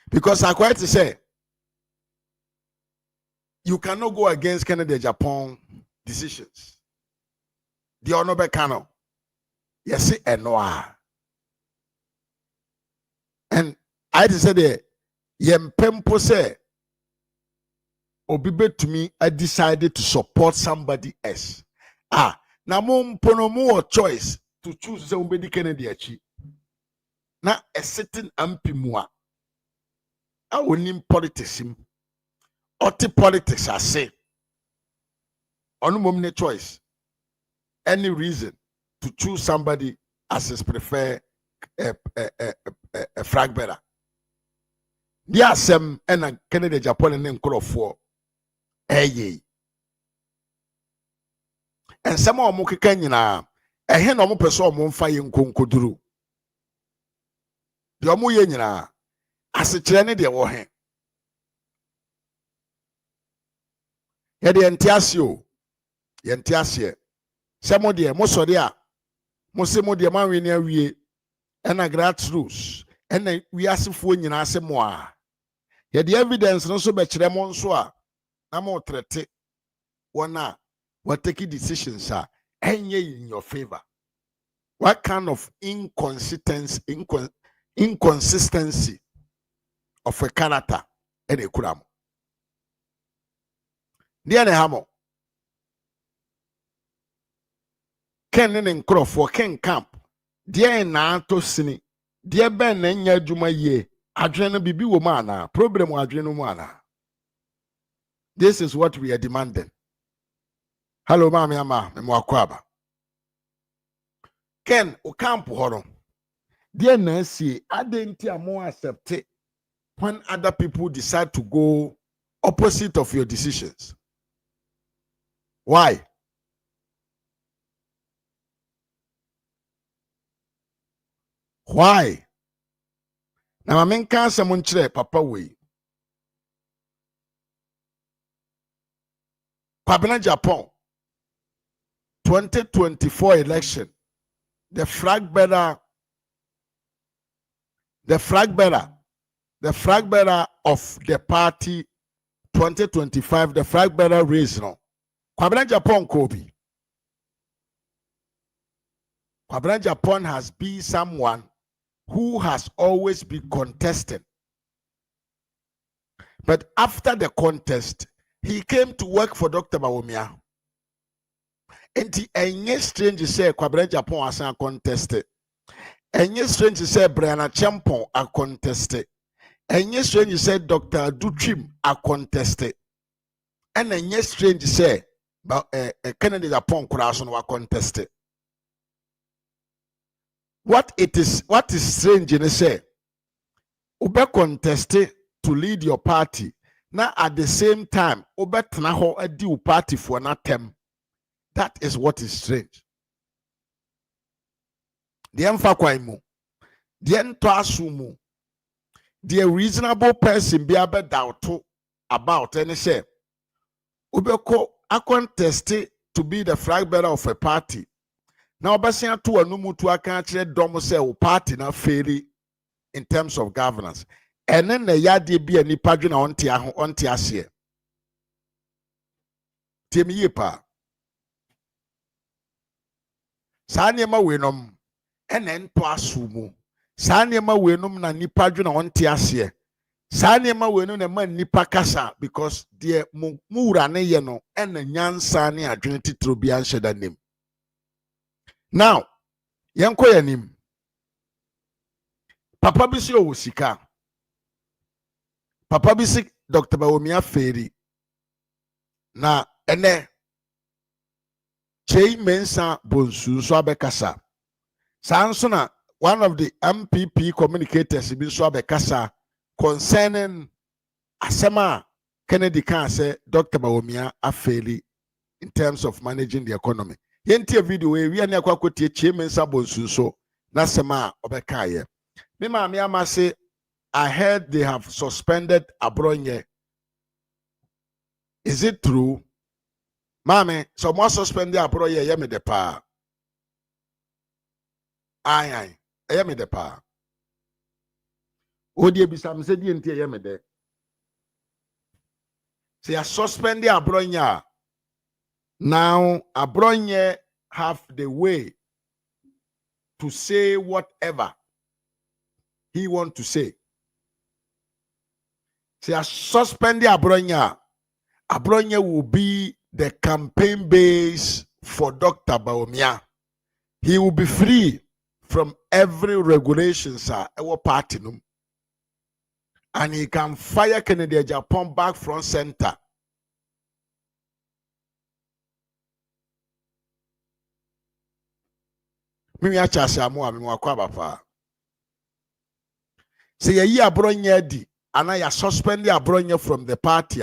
Speaker 3: Because I quite to say you cannot go against Canada Japan decisions. The honorable Kano. Yes, and no. And I said there, Yempempo say, Obibe to me, I decided to support somebody else. Na mumpono more choice to choose somebody Kennedy achi. Na a certain ampimua. I will name politics him. Oti politics I say. On choice. Any reason to choose somebody as his preferred a flag bearer. The asem and Canada Japan and then call for and some of Muki Kanyana a hen of person won't fire in Kunkuduru. The Omuyenina as a training de war. Yet the Entiasio, some of the Mosodia, Mosemo de Marinia we and a grassroots, and we ask for in Asemoa. Yet the evidence no so much Remonswa, Namo Trete, one what taking decisions are, and ye in your favor. What kind of inconsistency of a character and a kuram? Dear Hamo Ken and Crawford Ken Camp, dear Nato Sini, dear Ben and Yajuma ye, Adrena Bibi Womana, problem Adrenumana. This is what we are demanding. Hello, Mammy Ama, Mwakwaba. Ken Ocampo Horo. Dear Nancy, I didn't more accept it when other people decide to go opposite of your decisions. Why? Why? Now I mean can someone chere papa way. Kwabena Japan 2024 election. The flag bearer of the party 2025, the flag bearer race no. Kwabena Japan Kobe. Kwabena Japan has been someone who has always been contested. But after the contest, he came to work for Dr. Baumia. And the strange say Kwabena Japan was contested. And strange say Brianna Champon are contested. And strange say Dr. Dutrim are contested. And strange say Kennedy Japan Kurason were contested. What is strange in say ube contested to lead your party now at the same time ube tnaho adi party for an attempt. That is what is strange. the emfa kwan mu the ento aso mu the reasonable person be able doubt about any say ubeko a contest to be the flag bearer of a party. Now obasia to anumu to aka kire dom say o party na fail in terms of governance. And then the yade be ani padwena onte ase. Temi yepa. Saa nneɛma wenom ɛna nto aso mu. Saa nneɛma wenom na nipa dwena onte ase. Saa nneɛma wenom na ma nipa kasa because the muwura ne ye no ɛna nyansa ne adwene titiro bi anhyɛ da nim. Now, yenko yanim. Papa bisi o sika. Papa bisi Dr. Bawumia Feri. Na ene Chei Mensa Bonsu so abekasa. Sanso na one of the MPP communicators bi so abekasa concerning asema Kennedy can say Dr. Bawumia Afeli in terms of managing the economy. Yentie video we ane akwakotie Chei Mensa Bonsu so na sema obekaye. Me maami ama say I heard they have suspended Abronye. Is it true? Mame, so more suspended Abronye yemi de pa. Aye, yemi de pa. Odie bisam se di enti yemi de. Say suspended Abronye. Now Abronye have the way to say whatever he want to say. Say suspended Abronye. Abronye will be the campaign base for Dr. Bawumia. He will be free from every regulation, sir, our party. And he can fire Kennedy Japan back from center. Mimi acha samu ami wakwa bapa. Say ye Abronye di, and I suspend the Abronye from the party.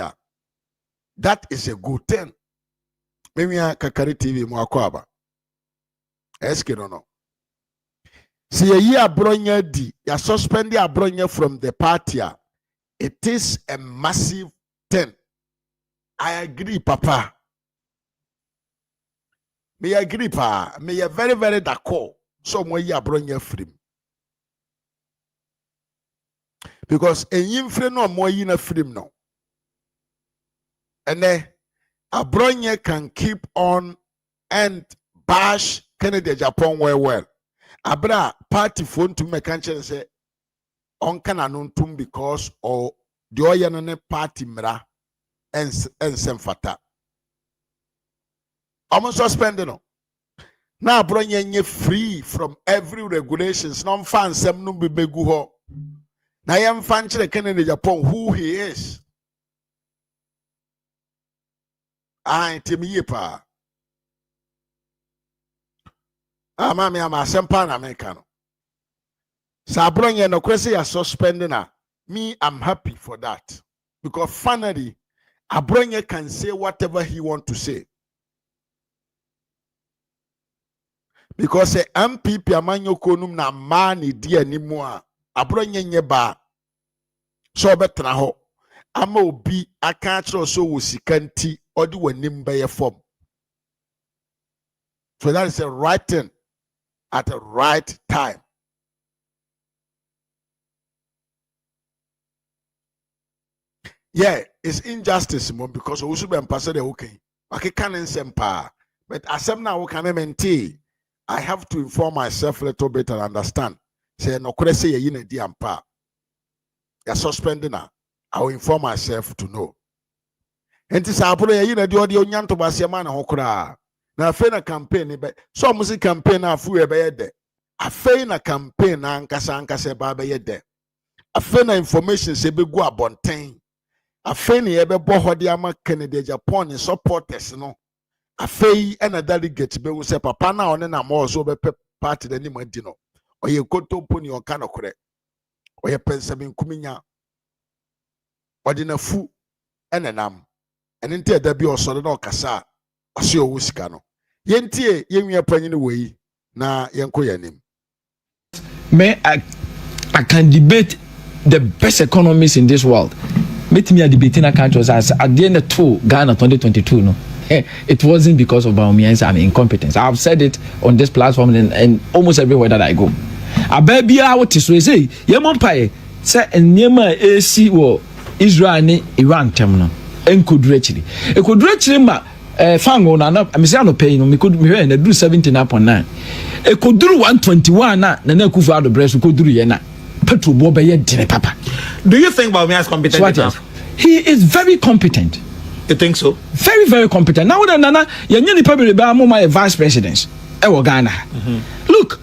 Speaker 3: That is a good thing. Mimi kakari TV mwakwaba. Eske no. See ye Abronye di, ya suspend the Abronye from the party. It is a massive thing. I agree, Papa. Me agree, Pa. Me a very, very d'accord. So mo ye Abronye free. Because a yinfre no mo yi na free no. And then Abronye can keep on and bash Kennedy Japan well. Abra party phone to make and say on cananuntum because or the oyanone party mra and semfata. Almost suspended no. Now Abronye free from every regulations. Non fan sem no be begu ho. Na yam fan chere Kennedy Japan who he is. Ah, temi yepa. Ah, mami ama sempa na meka no. Sa Abronye no kwese ya suspending na. Me, I'm happy for that. Because finally, Abronye can say whatever he want to say. Because the MPP amanyo konum na mani di animo Abronye nye ba. So betra ho. Ama obi aka achro so wo sikanti odi wanim beye form. So that is the right thing at the right time. Yeah, it's injustice because we should be ambassador okay. Okay, can sempa. But as I'm now okay, I have to inform myself a little bit and understand. Say no say ye in a diampa. You're suspending now. I will inform myself to know. And this Abronye you know the audio nyanto basiama na hokra. Na fe na campaign be so music campaign afu e be yede. Afe na campaign na ankasa ba be yede. Afe na information se be go abonten. Afe na ye be bo hode ama Kennedy Japan supporters no. Afe na delegate be wo se papa na one na mo so be party da ni madi no. Oye koto poni on ka no kore. Oye pensame nkuminya. Odi na fu enenam. Enente da bi osoro na okasa. Asio wusika no. Yentie yenwie panyine wei na yenko yanim.
Speaker 8: I can debate the best economists in this world. Meet me at debating countries as at the end of Ghana 2022. No, it wasn't because of Bawumia's incompetence. I've said it on this platform and almost everywhere that I go. A baby out to say, Yamompae, say, and Yama AC or Israel and Iran terminal. And could actually. It could actually Fango na I'm saying pay no me could me and do 79.9. It could do 121 na kufa out the breast could do ye na. Petro Bobe ye dine papa.
Speaker 9: Do you think Bawumia is competent enough?
Speaker 8: He is very competent.
Speaker 9: You think so?
Speaker 8: Very, very competent. Now that Nana, you need probably be my vice president. Ghana. Look,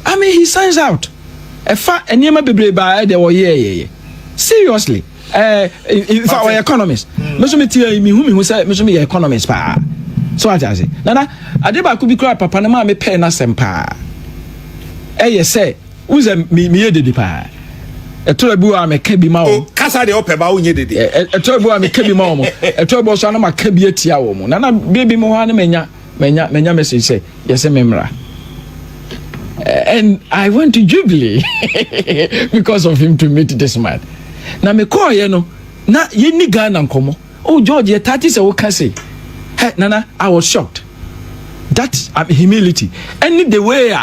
Speaker 8: I mean he signs out. And you might be by the seriously. If I were economist, me who say me economist pa. So I say, Nana, I did could be cry papa na me pay na sempa. You say, who's a me de pa. A trouble am a kebi ma.
Speaker 9: Oh, kasa de ope ba unye de.
Speaker 8: A trouble am a kebi ma mo. A trouble so na ma kebi etia wo mo. Nana baby mo ha na menya message say, yes memra. And I went to Jubilee because of him to meet this man. Na me call you know na ye ni Ghana nkomo. Oh George, ye 30 say what say. Hey Nana, I was shocked. That's humility. And the way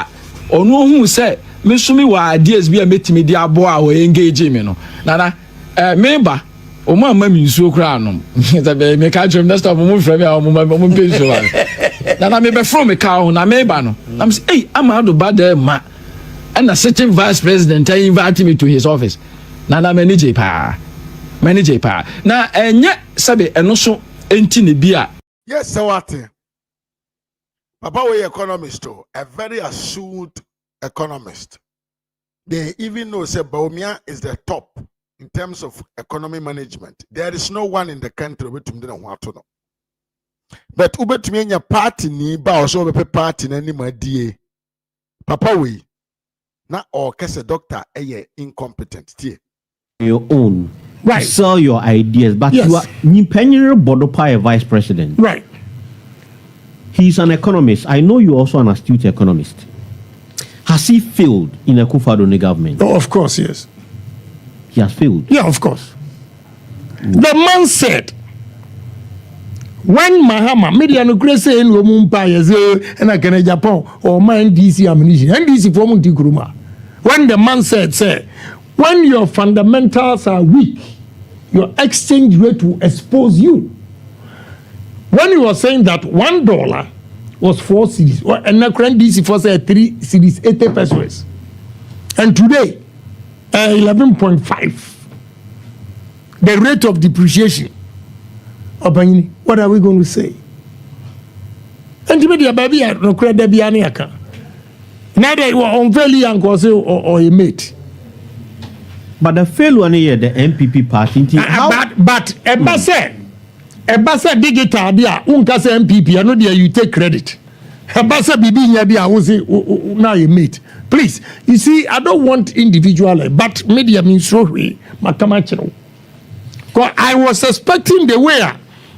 Speaker 8: ono hu say me so me wa ideas bi a metimi di abo a we engage me no. Nana member o ma mi nsuo kra no. Me ka trim next time mo frame a mo pay so. Nana me be from me ka ho na member no. I'm say hey I'm out of bad ma. And a certain vice president invite me to his office. Nana manage pa. Na enye sabe eno so enti ne bia.
Speaker 3: Yes, so what? Papa we economist too, a very astute economist. They even know say Bawumia is the top in terms of economy management. There is no one in the country which we don't want to know. But ubetumi nya party ni ba also be party na ni madie. Papa we na or kese doctor incompetent tie.
Speaker 5: Your own,
Speaker 6: Right.
Speaker 5: Sell your ideas, but
Speaker 6: Yes.
Speaker 5: you are Nipenyer Bodopa, a vice president.
Speaker 6: Right.
Speaker 5: He's an economist. I know you're also an astute economist. Has he failed in a Akufo-Addo government?
Speaker 6: Oh, of course, yes.
Speaker 5: He has failed.
Speaker 6: Yeah, of course. The man said, when Mahama media no grace in Lomumpa and I can agyapong or my NDC ammunition, NDC for Muntikuruma. When the man said, say, when your fundamentals are weak, your exchange rate will expose you. When he was saying that $1 was 4 cedis, and the current DC for say 3 cedis, 80 pesos, and today 11.5. The rate of depreciation. What are we going to say? And to me, the baby had no credit be any account. Neither you are unfairly young or a mate.
Speaker 5: But the failure here, the MPP party.
Speaker 6: But Eba say digital dia unka say MPP, I know there you take credit. Eba say bibi nya dia wo say now you mate. Please, you see, I don't want individual, but media means so we makama chiro. Because I was suspecting the way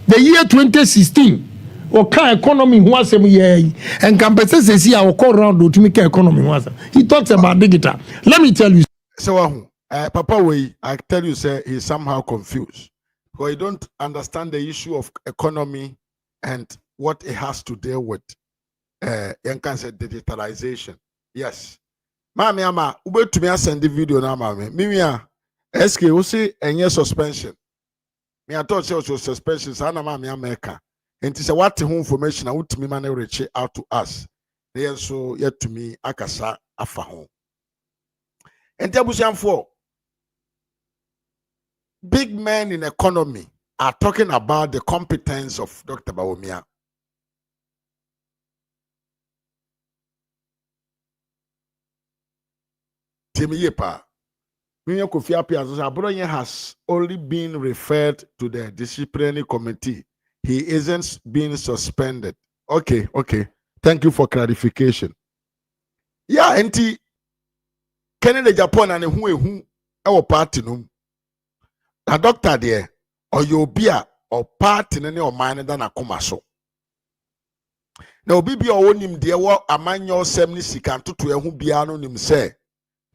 Speaker 6: the year 2016 or economy was a year and campus see our call round to make economy was. He talks about digital. Let me tell you.
Speaker 3: So Papa Way, I tell you, sir, he's somehow confused. Because he don't understand the issue of economy and what it has to deal with. Young cancer digitalization. Yes. Mami ama, ube to me send the video na mami. Mimia, SK, you see, any suspension. Me I thought also suspension. Sana mami America. And it's a what information I would to me man reach out to us. They also yet to me akasa afa home. And Tabusian for big men in economy are talking about the competence of Dr. Bawumia. Timiyepa. Abroye has only been referred to the disciplinary committee. He isn't being suspended. Okay. Thank you for clarification. Yeah, enti Canada, Japan, and who our party no. Na doctor there or you be or party nene or mine than a comaso. Now be or own him dear what a man your 70 can to who be anonym say.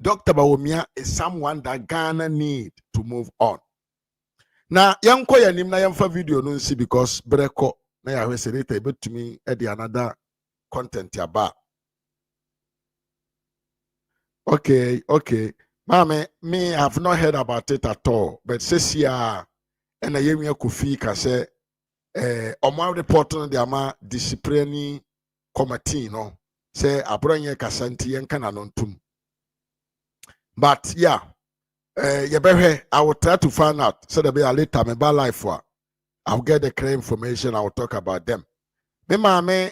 Speaker 3: Dr. Bawumia is someone that Ghana need to move on. Now, young koya nim na yamfa video no see because breko na ya hwese later but to me at the another content yaba. Okay. Mame, me have not heard about it at all. But says ya and I yemi kufi ka say omo report on the ama disciplinary committee no say abronye kasanti yenka na nontum. But yeah, I will try to find out so that be a later me by life for I'll get the clear information. I will talk about them. Me mame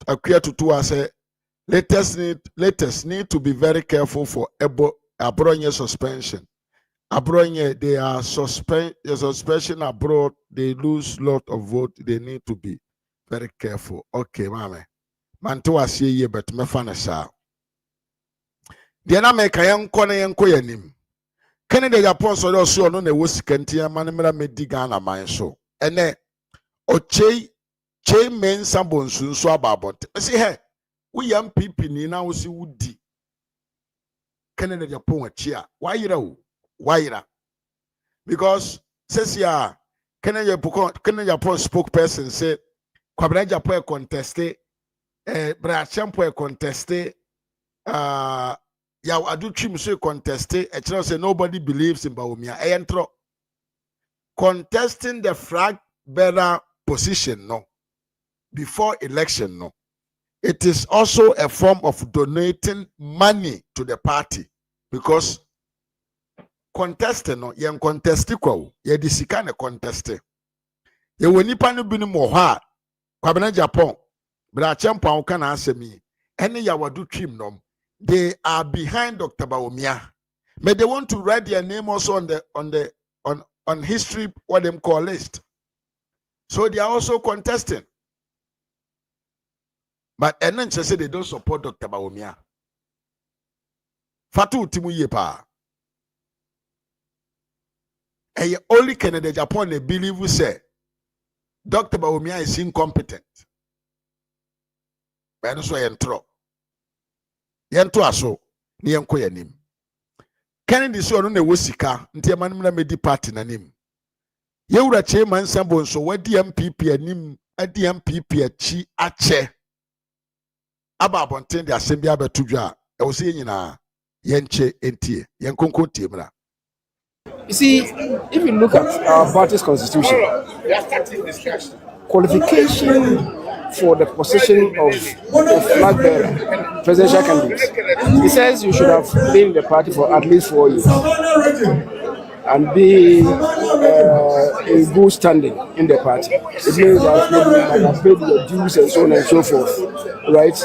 Speaker 3: appear to say latest need to be very careful for abroad suspension. Abroad they are suspension abroad, they lose lot of vote. They need to be very careful. Okay, mame. Manto asi ye but me fanasa. The na make yanko na yanko yanim. Canada Japan so no na wosika manimra mediga na man so. Ene oche men sambon sunso ababot. See he we MPP ni na wosi wudi. Canada Japan achia. Why ira? Because says ya Canada Japan spokesperson say Kwabena Japan contested Bra Champo contested ya adu trim so contested e say nobody believes in Bawumia entro contesting the flag bearer position no before election no. It is also a form of donating money to the party because contesting no yen contesti kwa ye disika ne conteste ye wonipa no binu mo ha Kwabena Japan Bra Champo kan asemi ene ya wadu trim no. They are behind Dr. Bawumia. But they want to write their name also on history, what them call list. So they are also contesting. But and then say they don't support Dr. Bawumia. Fatu timu yepa. And only Canada Japan they believe we say Dr. Bawumia is incompetent. But that's why entro. Yento aso ni yenko yanim. Kennedy so no na wosika nti emanimna medi party nanim. Yewura chairman sambo so wadi MPP anim, adi MPP achi ache. Aba abonten de asembia betudwa e wo se nyina yenche entie yenkonko tiemra.
Speaker 10: You see, if you look at our party's constitution, qualification for the position of flag bearer, presidential candidate, it says you should have been in the party for at least 4 years and be in good standing in the party. It means that maybe you have paid your dues and so on and so forth, right?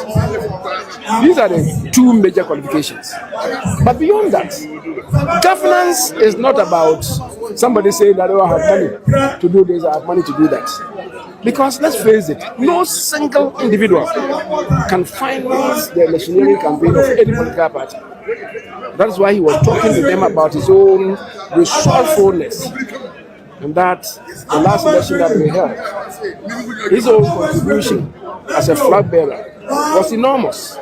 Speaker 10: These are the two major qualifications. But beyond that, governance is not about somebody saying that I have money to do this, I have money to do that. Because let's face it, no single individual can finance the electioneering campaign of any political party. That's why he was talking to them about his own resourcefulness. And that the last election that we held, his own contribution as a flag bearer was enormous,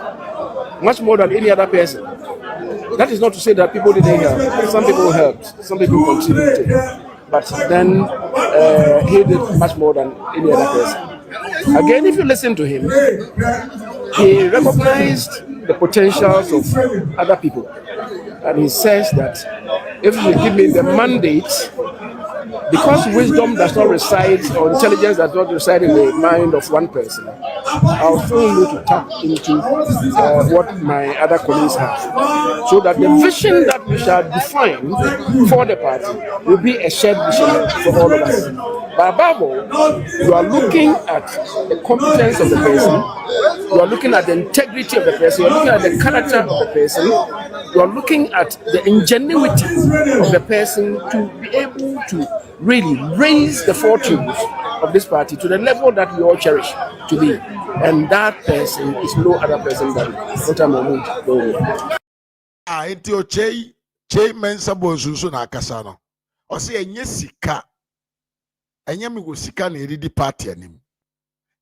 Speaker 10: much more than any other person. That is not to say that people didn't help. Some people helped, some people contributed. But then he did much more than any other person. Again, if you listen to him, he recognized the potentials of other people. And he says that if you give me the mandate, because wisdom does not reside or intelligence does not reside in the mind of one person, I'll still need to tap into what my other colleagues have, so that the vision that we shall define for the party will be a shared vision for all of us. But above all, you are looking at the competence of the person, you are looking at the integrity of the person, you are looking at the character of the person, you are looking at the ingenuity of the person to be able to really raise the fortunes of this party to the level that we all cherish to be. And that person is no other person than Dr. Mahmoud Bawumia.
Speaker 3: Enti o chei mensa bonsunsu na akasa no. O se enye sika. Enye mi go sika na eridi party anim.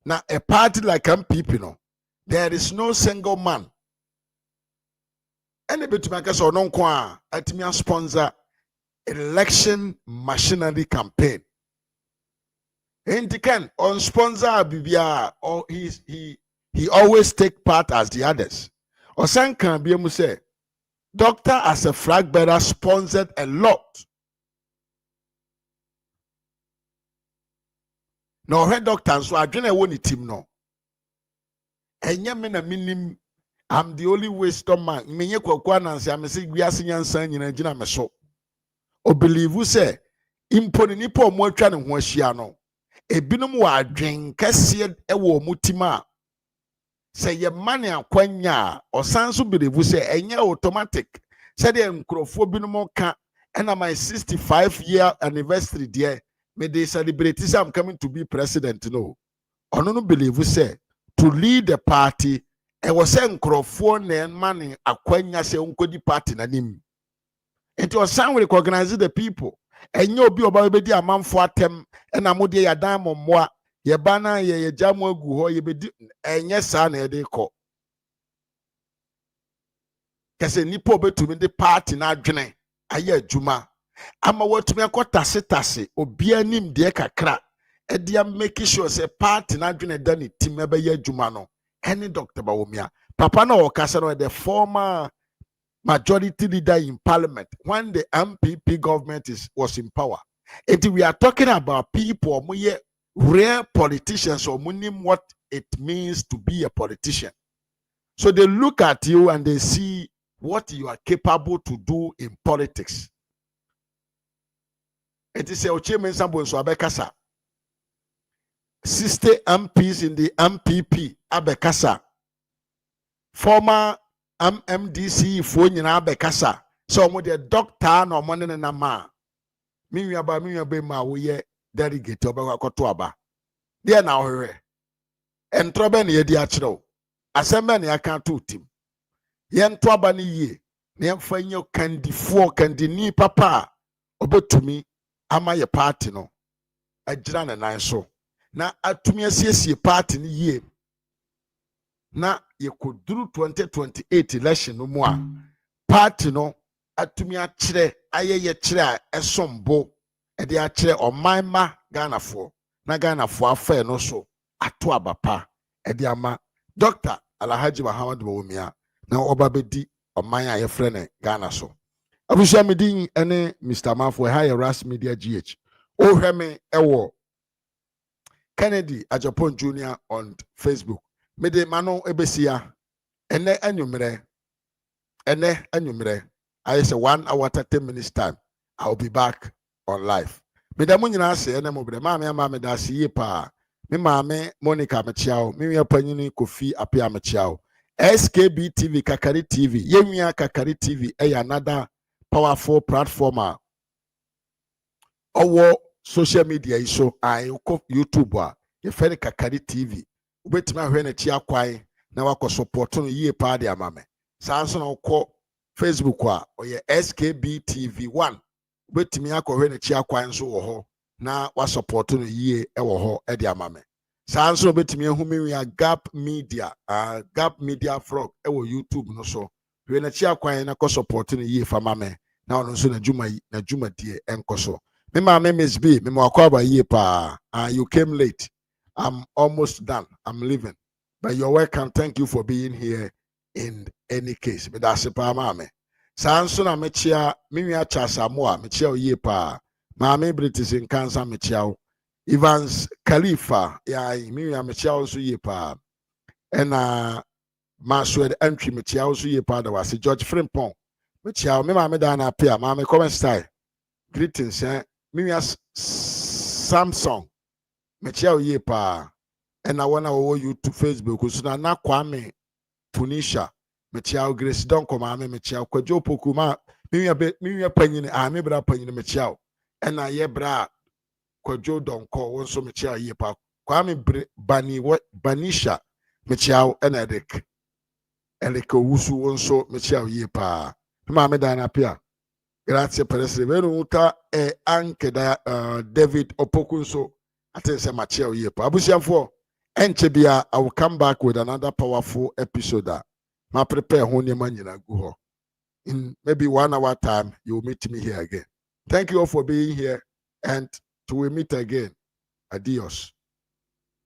Speaker 3: Na a party like MPP no, there is no single man Any bit make us or non qua at me sponsor election machinery campaign. And he can on sponsor BBR or he always take part as the others. Or some can be able to say, doctor as a flag bearer sponsored a lot. No, her doctor, so I didn't want it team no. And yamina minim, I'm the only wisdom man. Menye kwa na nsi amesi gwiase nyansan nyina gina me so. O believe you say, imponi nipo mo atwa ne ho ahia no. Ebinom wa adwen kese ewo mutima. Say ye mane akwanya osan so believe say enye automatic. Say the nkrofo binom ka na my 65-year anniversary there. May they celebrate this I'm coming to be president no. Ono no believe say to lead the party e was say nkrofo na mane akwanya say unkodi party nanim. It was some recognize the people. And you be about be a man for them and a modi ya diamond moi ye bana ye jamu gu ho ye be and yes na de ko kase nipo betumi de party na adwene aye adwuma ama watumi akota setase obi anim de kakra e de make sure say party na adwene da ne tim ebe ye adwuma no any Dr. Bawumia papa na o kase no the former majority leader in parliament when the MPP government was in power. And we are talking about people, rare politicians, or what it means to be a politician. So they look at you and they see what you are capable to do in politics. It is a Ochemen Sambo so Abekasa. 60 MPs in the MPP Abekasa. Former MDC for nyina bekasa so mo de doctor no mo ne na ma minwa be ma wo ye delegate obakoto aba de na ohwe entrobe ne ye di akiro asembe ne aka to tim ye nto aba ne yie ne yemfa nyo kandini papa obetumi ama ye party no agira ne nan so na atumi asiesie party ne yie na yekoduru 2028 election no mu a party no atumi akire ayeye kire a esombo e de akire omanma Ganafo na Ganafo afa no so ato abapa e de ama Dr. Alhaji Muhammad Bawumia na obabedi oman a yefre ne Ghana so abusha medin ene Mr. Mafo ha RAZ Media GH o hweme ewo Kennedy Agyapong Jr. on Facebook. Mede mano ebesia ene anyumre I say 1 hour 30 minutes time I'll be back on live. Mede mo nyina se ene mo bre maame da se ye pa me maame Monica mechiao me wi panyini Kofi Apia mechiao SKB TV Kakari TV yenwia Kakari TV another powerful platform owo social media iso YouTube a ye fere Kakari TV ubetima hwe na chi akwai na wako support no yie pa de amame sanso na ukọ Facebook a oye SKB TV 1 ubetimi akọ hwe na chi akwai nso wo ho na wa support no yie wo ho e de amame sanso ubetimi ehumi ya Gap Media Frog wo YouTube no so hwe na chi akwai na ko support no yie fa mame na ono nso na juma die enkoso me ma me Miss B me mo akọ ba yie pa you came late. I'm almost done. I'm leaving. But you're welcome. Thank you for being here in any case. But that's a pa mame. Sanso na mechia mimi acha Samoa mechia ye pa. Mame British in Kansas mechia. Evans Khalifa ya mimi mechia also ye pa. And Maswed entry mechia also ye pa da was George Frimpong. Mechia me mame da na apia mame comment style. Greetings mimi Samsung Mechia ye pa and I wanna wo YouTube Facebook so na Kwame Punisha Mechia Grace don koma me Mechia Kwajo Pokuma mi panyini me bra panyini Mechia and na ye bra Kwajo don ko won so Mechia ye pa Kwame Banisha Mechia and Eric Wusu won so Mechia ye pa ma me da na pia grazie per essere venuta e anche da David Opokunso. I tell you, Machel ye pa. Abusiafo, enchebia, I will come back with another powerful episode. Ma prepare honi manyina guho. in maybe 1 hour time, you'll meet me here again. Thank you all for being here, and till we meet again. Adios.